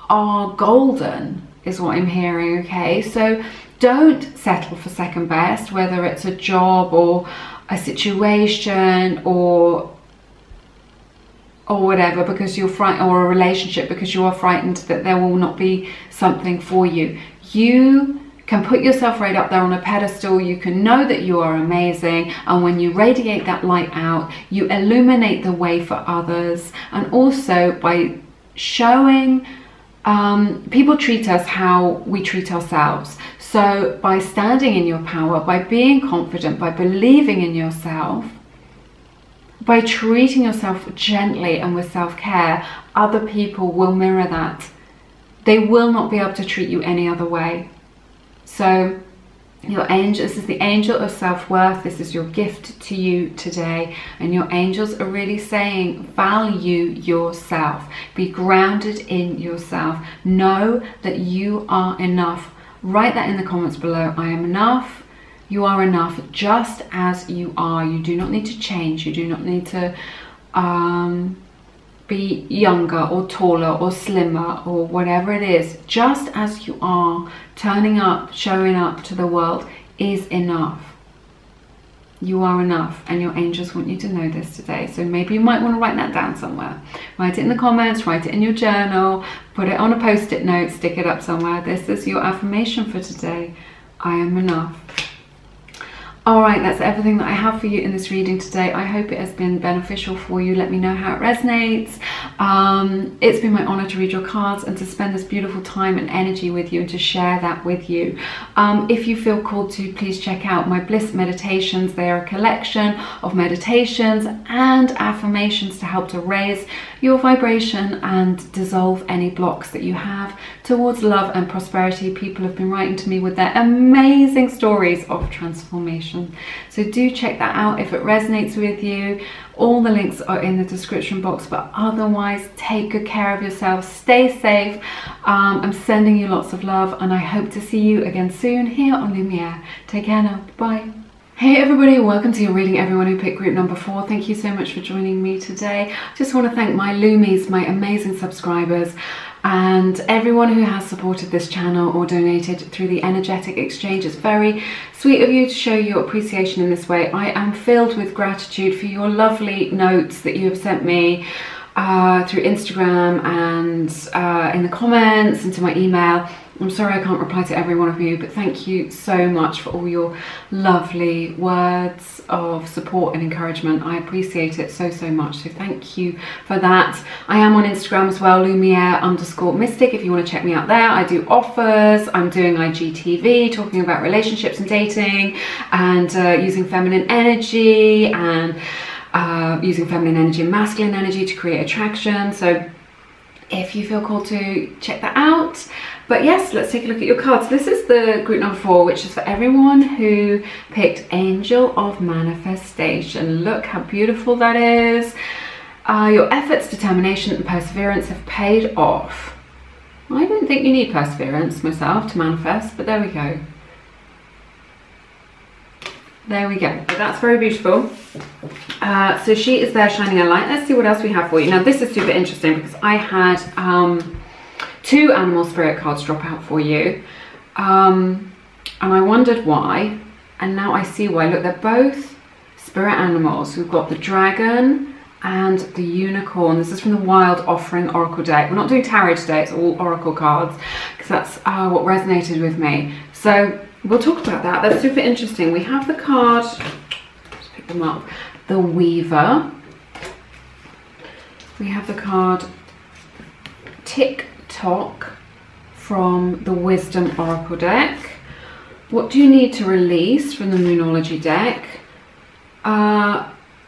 are golden, is what I'm hearing, okay? So don't settle for second best, whether it's a job or a situation or whatever, because you're frightened, or a relationship, because you are frightened that there will not be something for you. You can put yourself right up there on a pedestal. You can know that you are amazing, and when you radiate that light out, you illuminate the way for others. And also by showing people treat us how we treat ourselves. So by standing in your power, by being confident, by believing in yourself, by treating yourself gently and with self-care, other people will mirror that. They will not be able to treat you any other way. So your angel, this is the angel of self-worth. This is your gift to you today, and your angels are really saying value yourself, be grounded in yourself, know that you are enough. Write that in the comments below. I am enough. You are enough just as you are. You do not need to change. You do not need to be younger or taller or slimmer or whatever it is. Just as you are, turning up, showing up to the world is enough. You are enough, and your angels want you to know this today. So maybe you might want to write that down somewhere. Write it in the comments, write it in your journal, put it on a post-it note, stick it up somewhere. This is your affirmation for today. I am enough. All right, that's everything that I have for you in this reading today. I hope it has been beneficial for you. Let me know how it resonates. It's been my honor to read your cards and to spend this beautiful time and energy with you and to share that with you. If you feel called to, please check out my Bliss meditations. They are a collection of meditations and affirmations to help to raise your vibration and dissolve any blocks that you have towards love and prosperity. People have been writing to me with their amazing stories of transformation. So do check that out if it resonates with you. All the links are in the description box, but otherwise take good care of yourself, stay safe. I'm sending you lots of love, and I hope to see you again soon here on Lumiere. Take care now. Bye. Hey everybody, welcome to your reading, everyone who picked group number 4. Thank you so much for joining me today. Just want to thank my Loomies, my amazing subscribers, and everyone who has supported this channel or donated through the energetic exchange. It's very sweet of you to show your appreciation in this way. I am filled with gratitude for your lovely notes that you have sent me through Instagram and in the comments and to my email. I'm sorry I can't reply to every one of you, but thank you so much for all your lovely words of support and encouragement. I appreciate it so, so much. So thank you for that. I am on Instagram as well, Lumiere_Mystic, if you want to check me out there. I do offers. I'm doing IGTV, talking about relationships and dating and using feminine energy and using feminine energy and masculine energy to create attraction. So if you feel called to check that out. But yes, let's take a look at your cards. This is the group number 4, which is for everyone who picked Angel of Manifestation. Look how beautiful that is. Your efforts, determination and perseverance have paid off. I don't think you need perseverance myself to manifest, but there we go. There we go. But that's very beautiful. So she is there shining a light. Let's see what else we have for you. Now this is super interesting because I had 2 animal spirit cards drop out for you. And I wondered why. And now I see why. Look, they're both spirit animals. We've got the dragon and the unicorn. This is from the Wild Offering Oracle deck. We're not doing tarot today, it's all oracle cards because that's what resonated with me. So we'll talk about that. That's super interesting. We have the card, let's pick them up, the Weaver. We have the card Tick-Tock from the Wisdom Oracle deck. What do you need to release from the Moonology deck?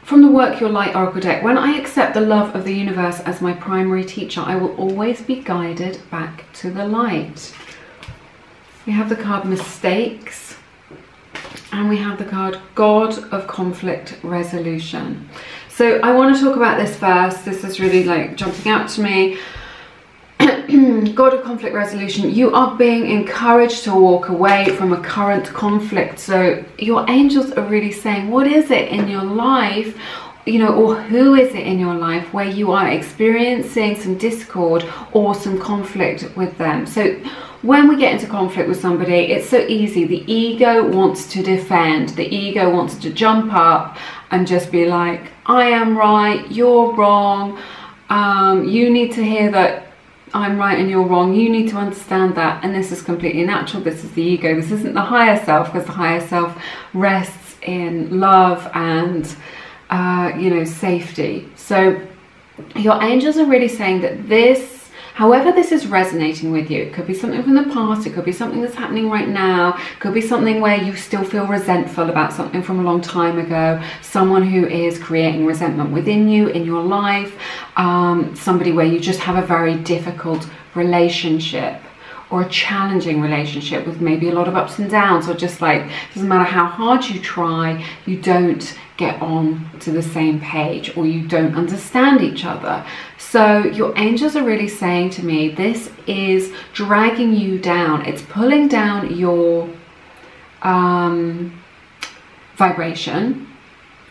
From the Work Your Light Oracle deck, when I accept the love of the universe as my primary teacher, I will always be guided back to the light. We have the card Mistakes, and we have the card God of Conflict Resolution. So I want to talk about this first. This is really like jumping out to me. God of Conflict Resolution, you are being encouraged to walk away from a current conflict. So your angels are really saying, what is it in your life, you know, or who is it in your life where you are experiencing some discord or some conflict with them? So when we get into conflict with somebody, it's so easy. The ego wants to defend. The ego wants to jump up and just be like, I am right, you're wrong. You need to hear that I'm right and you're wrong. You need to understand that. And this is completely natural. This is the ego. This isn't the higher self, because the higher self rests in love and, you know, safety. So your angels are really saying that this, however this is resonating with you, it could be something from the past, it could be something that's happening right now, it could be something where you still feel resentful about something from a long time ago, someone who is creating resentment within you, in your life, somebody where you just have a very difficult relationship or a challenging relationship with maybe a lot of ups and downs, or just like, doesn't matter how hard you try, you don't get on to the same page, or you don't understand each other. So your angels are really saying to me, this is dragging you down. It's pulling down your vibration,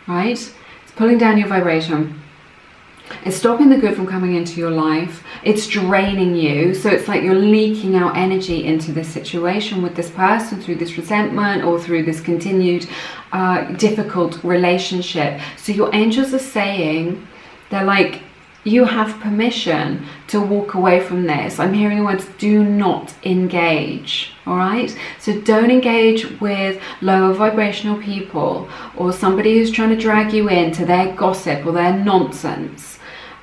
right? It's pulling down your vibration. It's stopping the good from coming into your life. It's draining you. So it's like you're leaking out energy into this situation with this person through this resentment or through this continued difficult relationship. So your angels are saying, they're like, you have permission to walk away from this. I'm hearing the words, do not engage. All right, so don't engage with lower vibrational people or somebody who's trying to drag you into their gossip or their nonsense,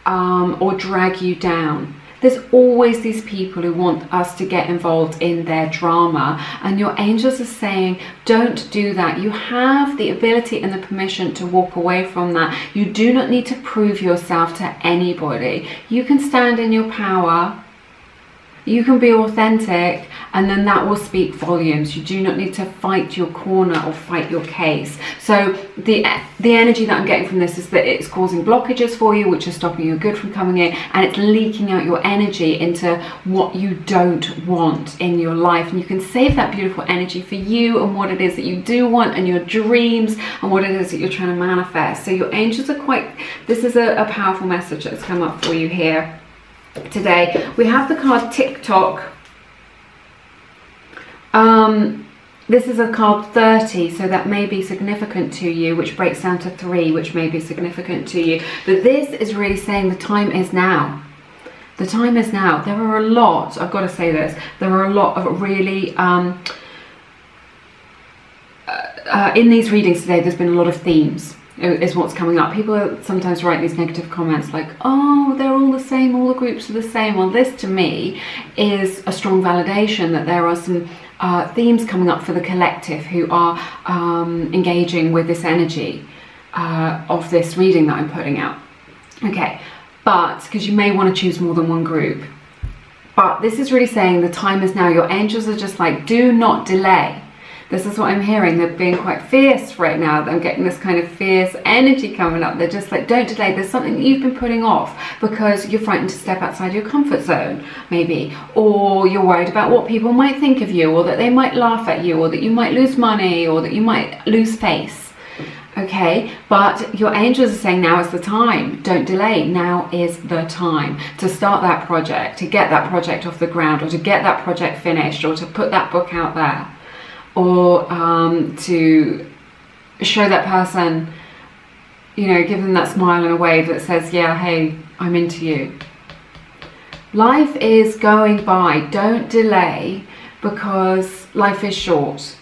or drag you down. There's always these people who want us to get involved in their drama, and your angels are saying, don't do that. You have the ability and the permission to walk away from that. You do not need to prove yourself to anybody. You can stand in your power. You can be authentic, and then that will speak volumes. You do not need to fight your corner or fight your case. So the energy that I'm getting from this is that it's causing blockages for you, which is stopping your good from coming in, and it's leaking out your energy into what you don't want in your life. And you can save that beautiful energy for you and what it is that you do want, and your dreams, and what it is that you're trying to manifest. So your angels are quite, this is a powerful message that's come up for you here today. We have the card Tick-Tock. This is a card 30, so that may be significant to you, which breaks down to 3, which may be significant to you. But this is really saying the time is now. The time is now. There are a lot, I've got to say this, there are a lot of really, in these readings today, there's been a lot of themes. Is what's coming up. People sometimes write these negative comments like, oh, they're all the same, all the groups are the same. Well, this to me is a strong validation that there are some themes coming up for the collective who are engaging with this energy. of this reading that I'm putting out. Okay, but because you may want to choose more than one group. But this is really saying the time is now. Your angels are just like, do not delay. This is what I'm hearing. They're being quite fierce right now. I'm getting this kind of fierce energy coming up. They're just like, don't delay. There's something that you've been putting off because you're frightened to step outside your comfort zone, maybe. Or you're worried about what people might think of you, or that they might laugh at you, or that you might lose money, or that you might lose face. Okay, but your angels are saying now is the time. Don't delay. Now is the time to start that project, to get that project off the ground, or to get that project finished, or to put that book out there, or to show that person, you know, give them that smile in a way that says, yeah, hey, I'm into you. Life is going by. Don't delay, because life is short.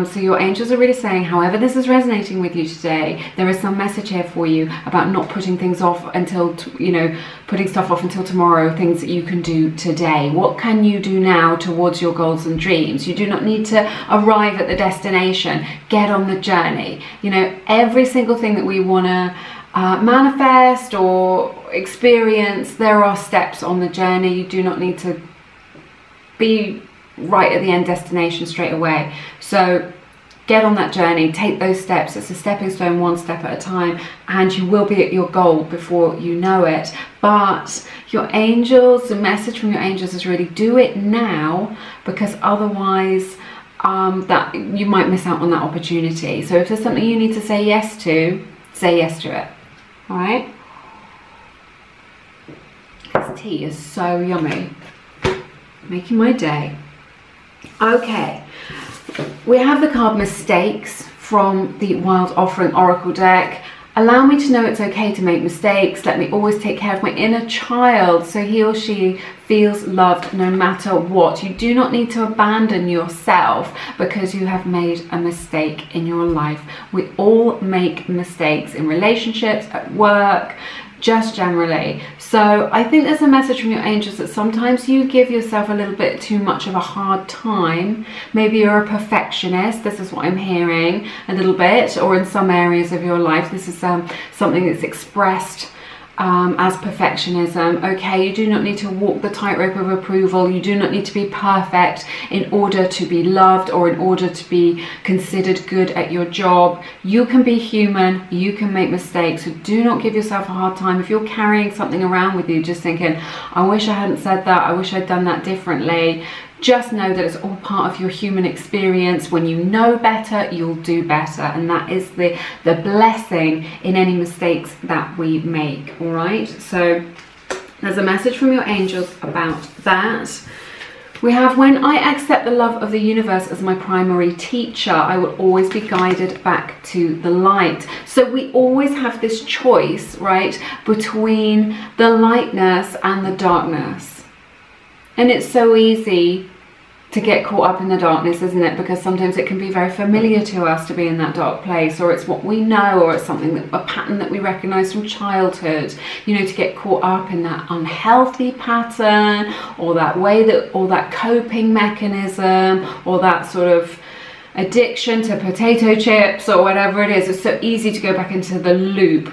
So your angels are really saying, however this is resonating with you today, there is some message here for you about not putting things off until, you know, putting stuff off until tomorrow, things that you can do today. What can you do now towards your goals and dreams? You do not need to arrive at the destination. Get on the journey. You know, every single thing that we want to manifest or experience, there are steps on the journey. You do not need to be right at the end destination straight away. So get on that journey, take those steps. It's a stepping stone, one step at a time, and you will be at your goal before you know it. But your angels, the message from your angels is really do it now, because otherwise that you might miss out on that opportunity. So if there's something you need to say yes to, say yes to it. All right? This tea is so yummy, making my day. Okay, we have the card Mistakes from the Wild Offering Oracle deck. Allow me to know it's okay to make mistakes. Let me always take care of my inner child so he or she feels loved no matter what. You do not need to abandon yourself because you have made a mistake in your life. We all make mistakes in relationships, at work, just generally. So I think there's a message from your angels that sometimes you give yourself a little bit too much of a hard time. Maybe you're a perfectionist. This is what I'm hearing a little bit, or in some areas of your life this is something that's expressed as perfectionism. Okay, you do not need to walk the tightrope of approval. You do not need to be perfect in order to be loved, or in order to be considered good at your job. You can be human, you can make mistakes, so do not give yourself a hard time. If you're carrying something around with you just thinking, I wish I hadn't said that, I wish I'd done that differently, just know that it's all part of your human experience. When you know better, you'll do better, and that is the blessing in any mistakes that we make. All right, so there's a message from your angels about that. We have, when I accept the love of the universe as my primary teacher, I will always be guided back to the light. So we always have this choice, right, between the lightness and the darkness. And it's so easy to get caught up in the darkness, isn't it? Because sometimes it can be very familiar to us to be in that dark place, or it's what we know, or it's something that, a pattern that we recognize from childhood, you know, to get caught up in that unhealthy pattern, or that way that, or that coping mechanism, or that sort of addiction to potato chips, or whatever it is. It's so easy to go back into the loop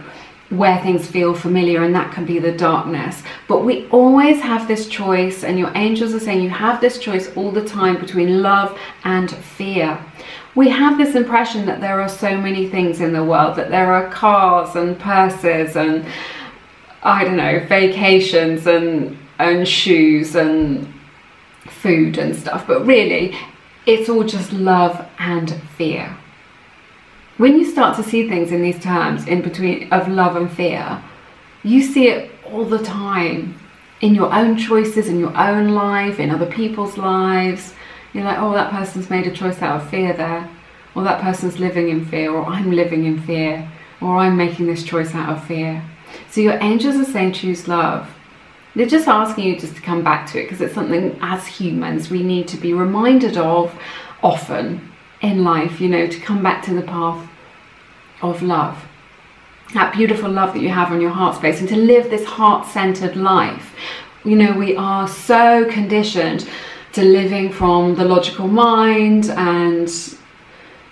where things feel familiar, and that can be the darkness. But we always have this choice, and your angels are saying you have this choice all the time between love and fear. We have this impression that there are so many things in the world, that there are cars and purses and, I don't know, vacations and shoes and food and stuff, but really it's all just love and fear. When you start to see things in these terms, in between of love and fear, you see it all the time in your own choices, in your own life, in other people's lives. You're like, oh, that person's made a choice out of fear there, or that person's living in fear, or I'm living in fear, or I'm making this choice out of fear. So your angels are saying choose love. They're just asking you just to come back to it, because it's something as humans we need to be reminded of often in life, you know, to come back to the path of love, that beautiful love that you have on your heart space, and to live this heart-centered life. You know, we are so conditioned to living from the logical mind and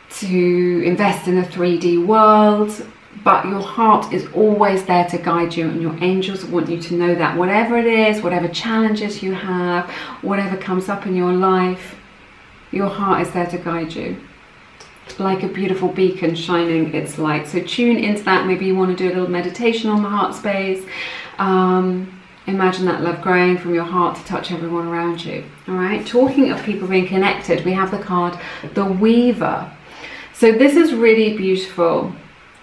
to invest in a 3D world, but your heart is always there to guide you, and your angels want you to know that whatever it is, whatever challenges you have, whatever comes up in your life, your heart is there to guide you, like a beautiful beacon shining its light. So tune into that. Maybe you want to do a little meditation on the heart space. Imagine that love growing from your heart to touch everyone around you. All right, talking of people being connected, we have the card, the Weaver. So this is really beautiful.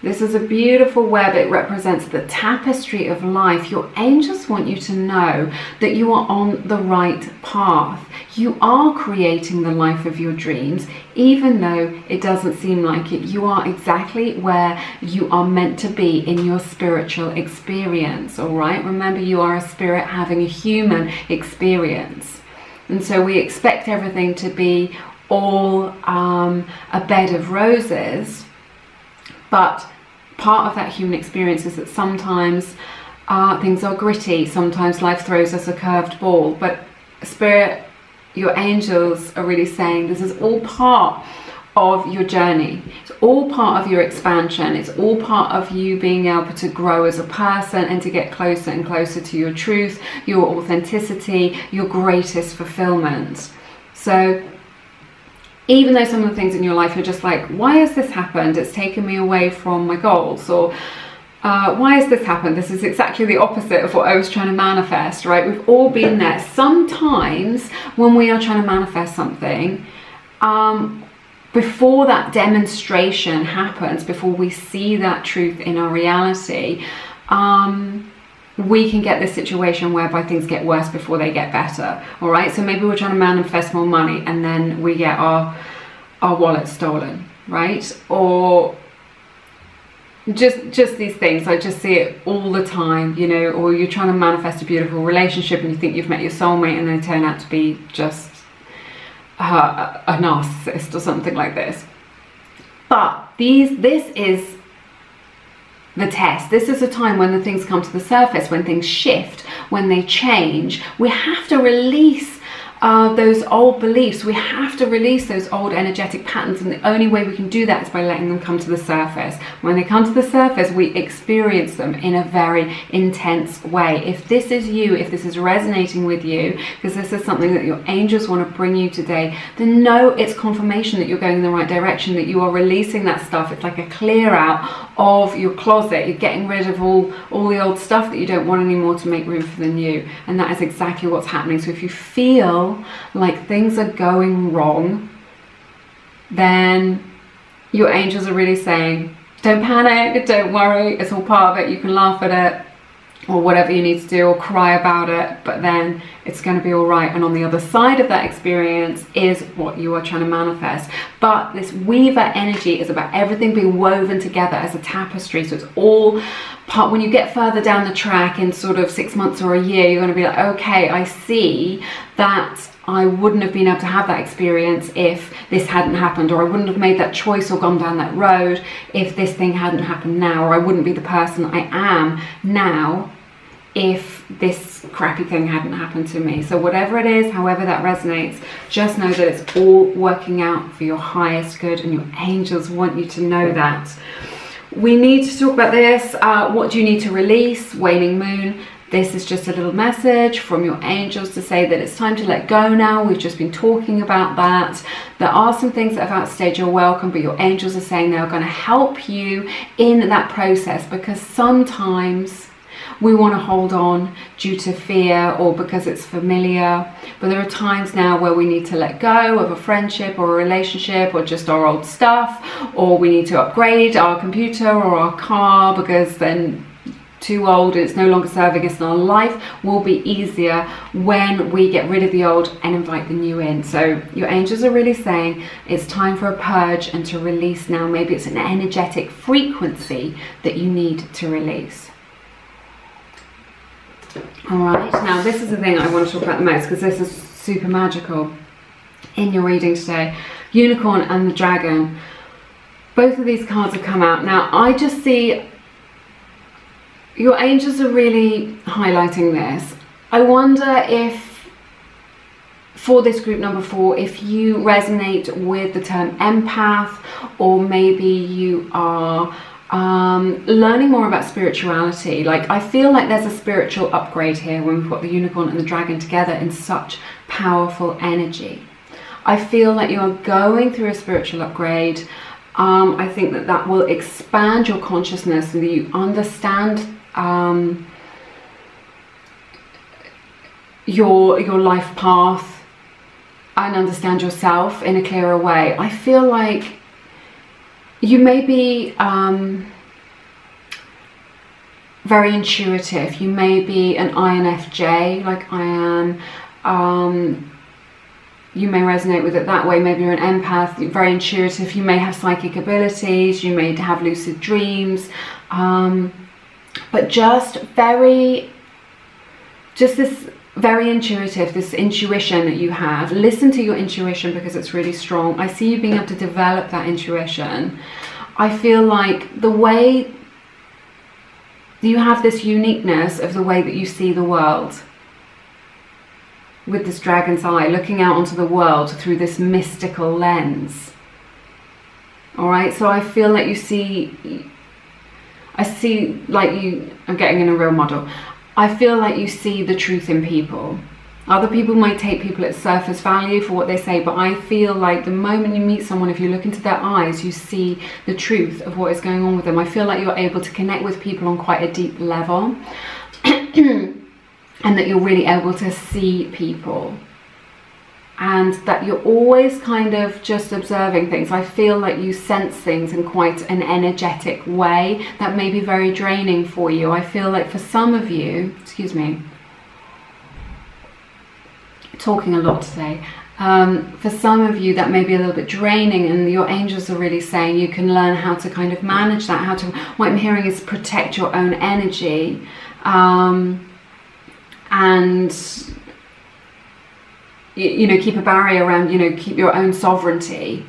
This is a beautiful web. It represents the tapestry of life. Your angels want you to know that you are on the right path. You are creating the life of your dreams, even though it doesn't seem like it. You are exactly where you are meant to be in your spiritual experience, all right? Remember, you are a spirit having a human experience. And so we expect everything to be all a bed of roses, but part of that human experience is that sometimes things are gritty, sometimes life throws us a curved ball, but Spirit, your angels are really saying this is all part of your journey. It's all part of your expansion. It's all part of you being able to grow as a person and to get closer and closer to your truth, your authenticity, your greatest fulfillment. So even though some of the things in your life, you're just like, why has this happened? It's taken me away from my goals. Or why has this happened? This is exactly the opposite of what I was trying to manifest, right? We've all been there. Sometimes when we are trying to manifest something, before that demonstration happens, before we see that truth in our reality, we can get this situation whereby things get worse before they get better. All right, so maybe we're trying to manifest more money and then we get our wallet stolen, right? Or just these things. I just see it all the time, you know. Or you're trying to manifest a beautiful relationship and you think you've met your soulmate and they turn out to be just a narcissist or something like this. But this is the test. This is a time when the things come to the surface, when things shift, when they change. We have to release those old beliefs. We have to release those old energetic patterns, and the only way we can do that is by letting them come to the surface. When they come to the surface, we experience them in a very intense way. If this is you, if this is resonating with you, because this is something that your angels want to bring you today, then know it's confirmation that you're going in the right direction, that you are releasing that stuff. It's like a clear out of your closet. You're getting rid of all the old stuff that you don't want anymore to make room for the new, and that is exactly what's happening. So if you feel like things are going wrong, then your angels are really saying, don't panic, don't worry, it's all part of it. You can laugh at it or whatever you need to do, or cry about it, but then it's going to be all right. And on the other side of that experience is what you are trying to manifest. But this Weaver energy is about everything being woven together as a tapestry. So it's all part. When you get further down the track in sort of 6 months or a year, you're going to be like, okay, I see that I wouldn't have been able to have that experience if this hadn't happened, or I wouldn't have made that choice or gone down that road if this thing hadn't happened now, or I wouldn't be the person I am now if this crappy thing hadn't happened to me. So whatever it is, however that resonates, just know that it's all working out for your highest good, and your angels want you to know that. We need to talk about this. What do you need to release? Waning moon. This is just a little message from your angels to say that it's time to let go now. We've just been talking about that. There are some things that have outstayed your welcome, but your angels are saying they're going to help you in that process, because sometimes we want to hold on due to fear or because it's familiar. But there are times now where we need to let go of a friendship or a relationship or just our old stuff, or we need to upgrade our computer or our car because then too old and it's no longer serving us, and our life will be easier when we get rid of the old and invite the new in. So your angels are really saying it's time for a purge and to release now. Maybe it's an energetic frequency that you need to release. All right, now this is the thing I want to talk about the most, because this is super magical in your reading today. Unicorn and the dragon. Both of these cards have come out. Now I just see your angels are really highlighting this. I wonder if for this group number 4, if you resonate with the term empath, or maybe you are learning more about spirituality, like I feel like there's a spiritual upgrade here when we've got the unicorn and the dragon together in such powerful energy. I feel like you are going through a spiritual upgrade. I think that that will expand your consciousness, and that you understand your life path and understand yourself in a clearer way. I feel like you may be very intuitive. You may be an INFJ like I am. You may resonate with it that way. Maybe you're an empath, you're very intuitive. You may have psychic abilities. You may have lucid dreams. But just this very intuitive, this intuition that you have. Listen to your intuition because it's really strong. I see you being able to develop that intuition. I feel like the way you have this uniqueness of the way that you see the world, with this dragon's eye, looking out onto the world through this mystical lens. All right, so I feel like you see, I'm getting in a real model. I feel like you see the truth in people. Other people might take people at surface value for what they say, but I feel like the moment you meet someone, if you look into their eyes, you see the truth of what is going on with them. I feel like you're able to connect with people on quite a deep level. And that you're really able to see people, and that you're always kind of just observing things. I feel like you sense things in quite an energetic way that may be very draining for you. I feel like for some of you, excuse me, talking a lot today, for some of you that may be a little bit draining, and your angels are really saying you can learn how to kind of manage that, how to, what I'm hearing is protect your own energy, and you know, keep a barrier around, you know, keep your own sovereignty,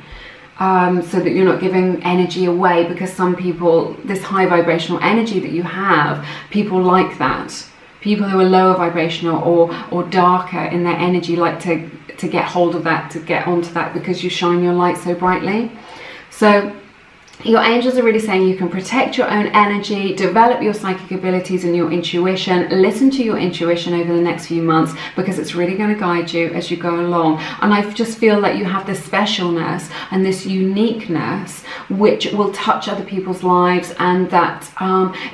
so that you're not giving energy away, because some people, this high vibrational energy that you have, people like that. People who are lower vibrational or darker in their energy like to get hold of that, to get onto that, because you shine your light so brightly. So your angels are really saying you can protect your own energy, develop your psychic abilities and your intuition. Listen to your intuition over the next few months, because it's really going to guide you as you go along. And I just feel like you have this specialness and this uniqueness which will touch other people's lives, and that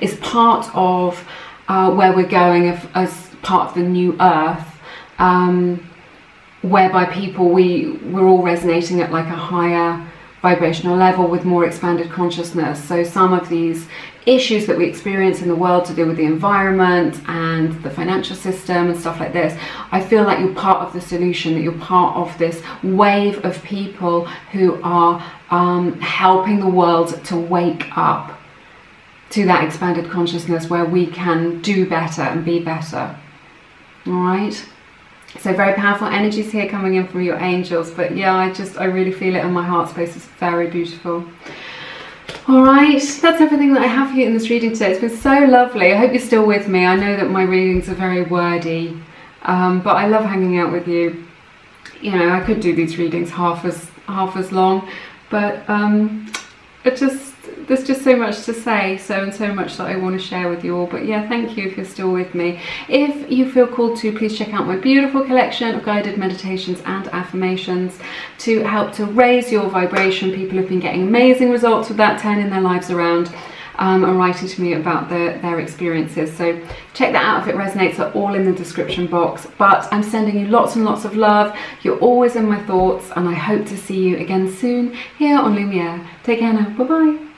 is part of where we're going as part of the new earth, whereby people, we're all resonating at like a higher vibrational level with more expanded consciousness. So some of these issues that we experience in the world to do with the environment and the financial system and stuff like this, I feel like you're part of the solution, that you're part of this wave of people who are helping the world to wake up to that expanded consciousness where we can do better and be better. All right, so very powerful energies here coming in from your angels. But yeah, I really feel it in my heart space. It's very beautiful. All right, that's everything that I have for you in this reading today. It's been so lovely. I hope you're still with me. I know that my readings are very wordy, but I love hanging out with you. You know, I could do these readings half as long, but there's just so much to say, and so much that I want to share with you all. But yeah, thank you if you're still with me. If you feel called to, please check out my beautiful collection of guided meditations and affirmations to help to raise your vibration. People have been getting amazing results with that, turning their lives around, and writing to me about their experiences. So check that out if it resonates. They're all in the description box. But I'm sending you lots and lots of love. You're always in my thoughts, and I hope to see you again soon here on Lumiere. Take care now. Bye bye.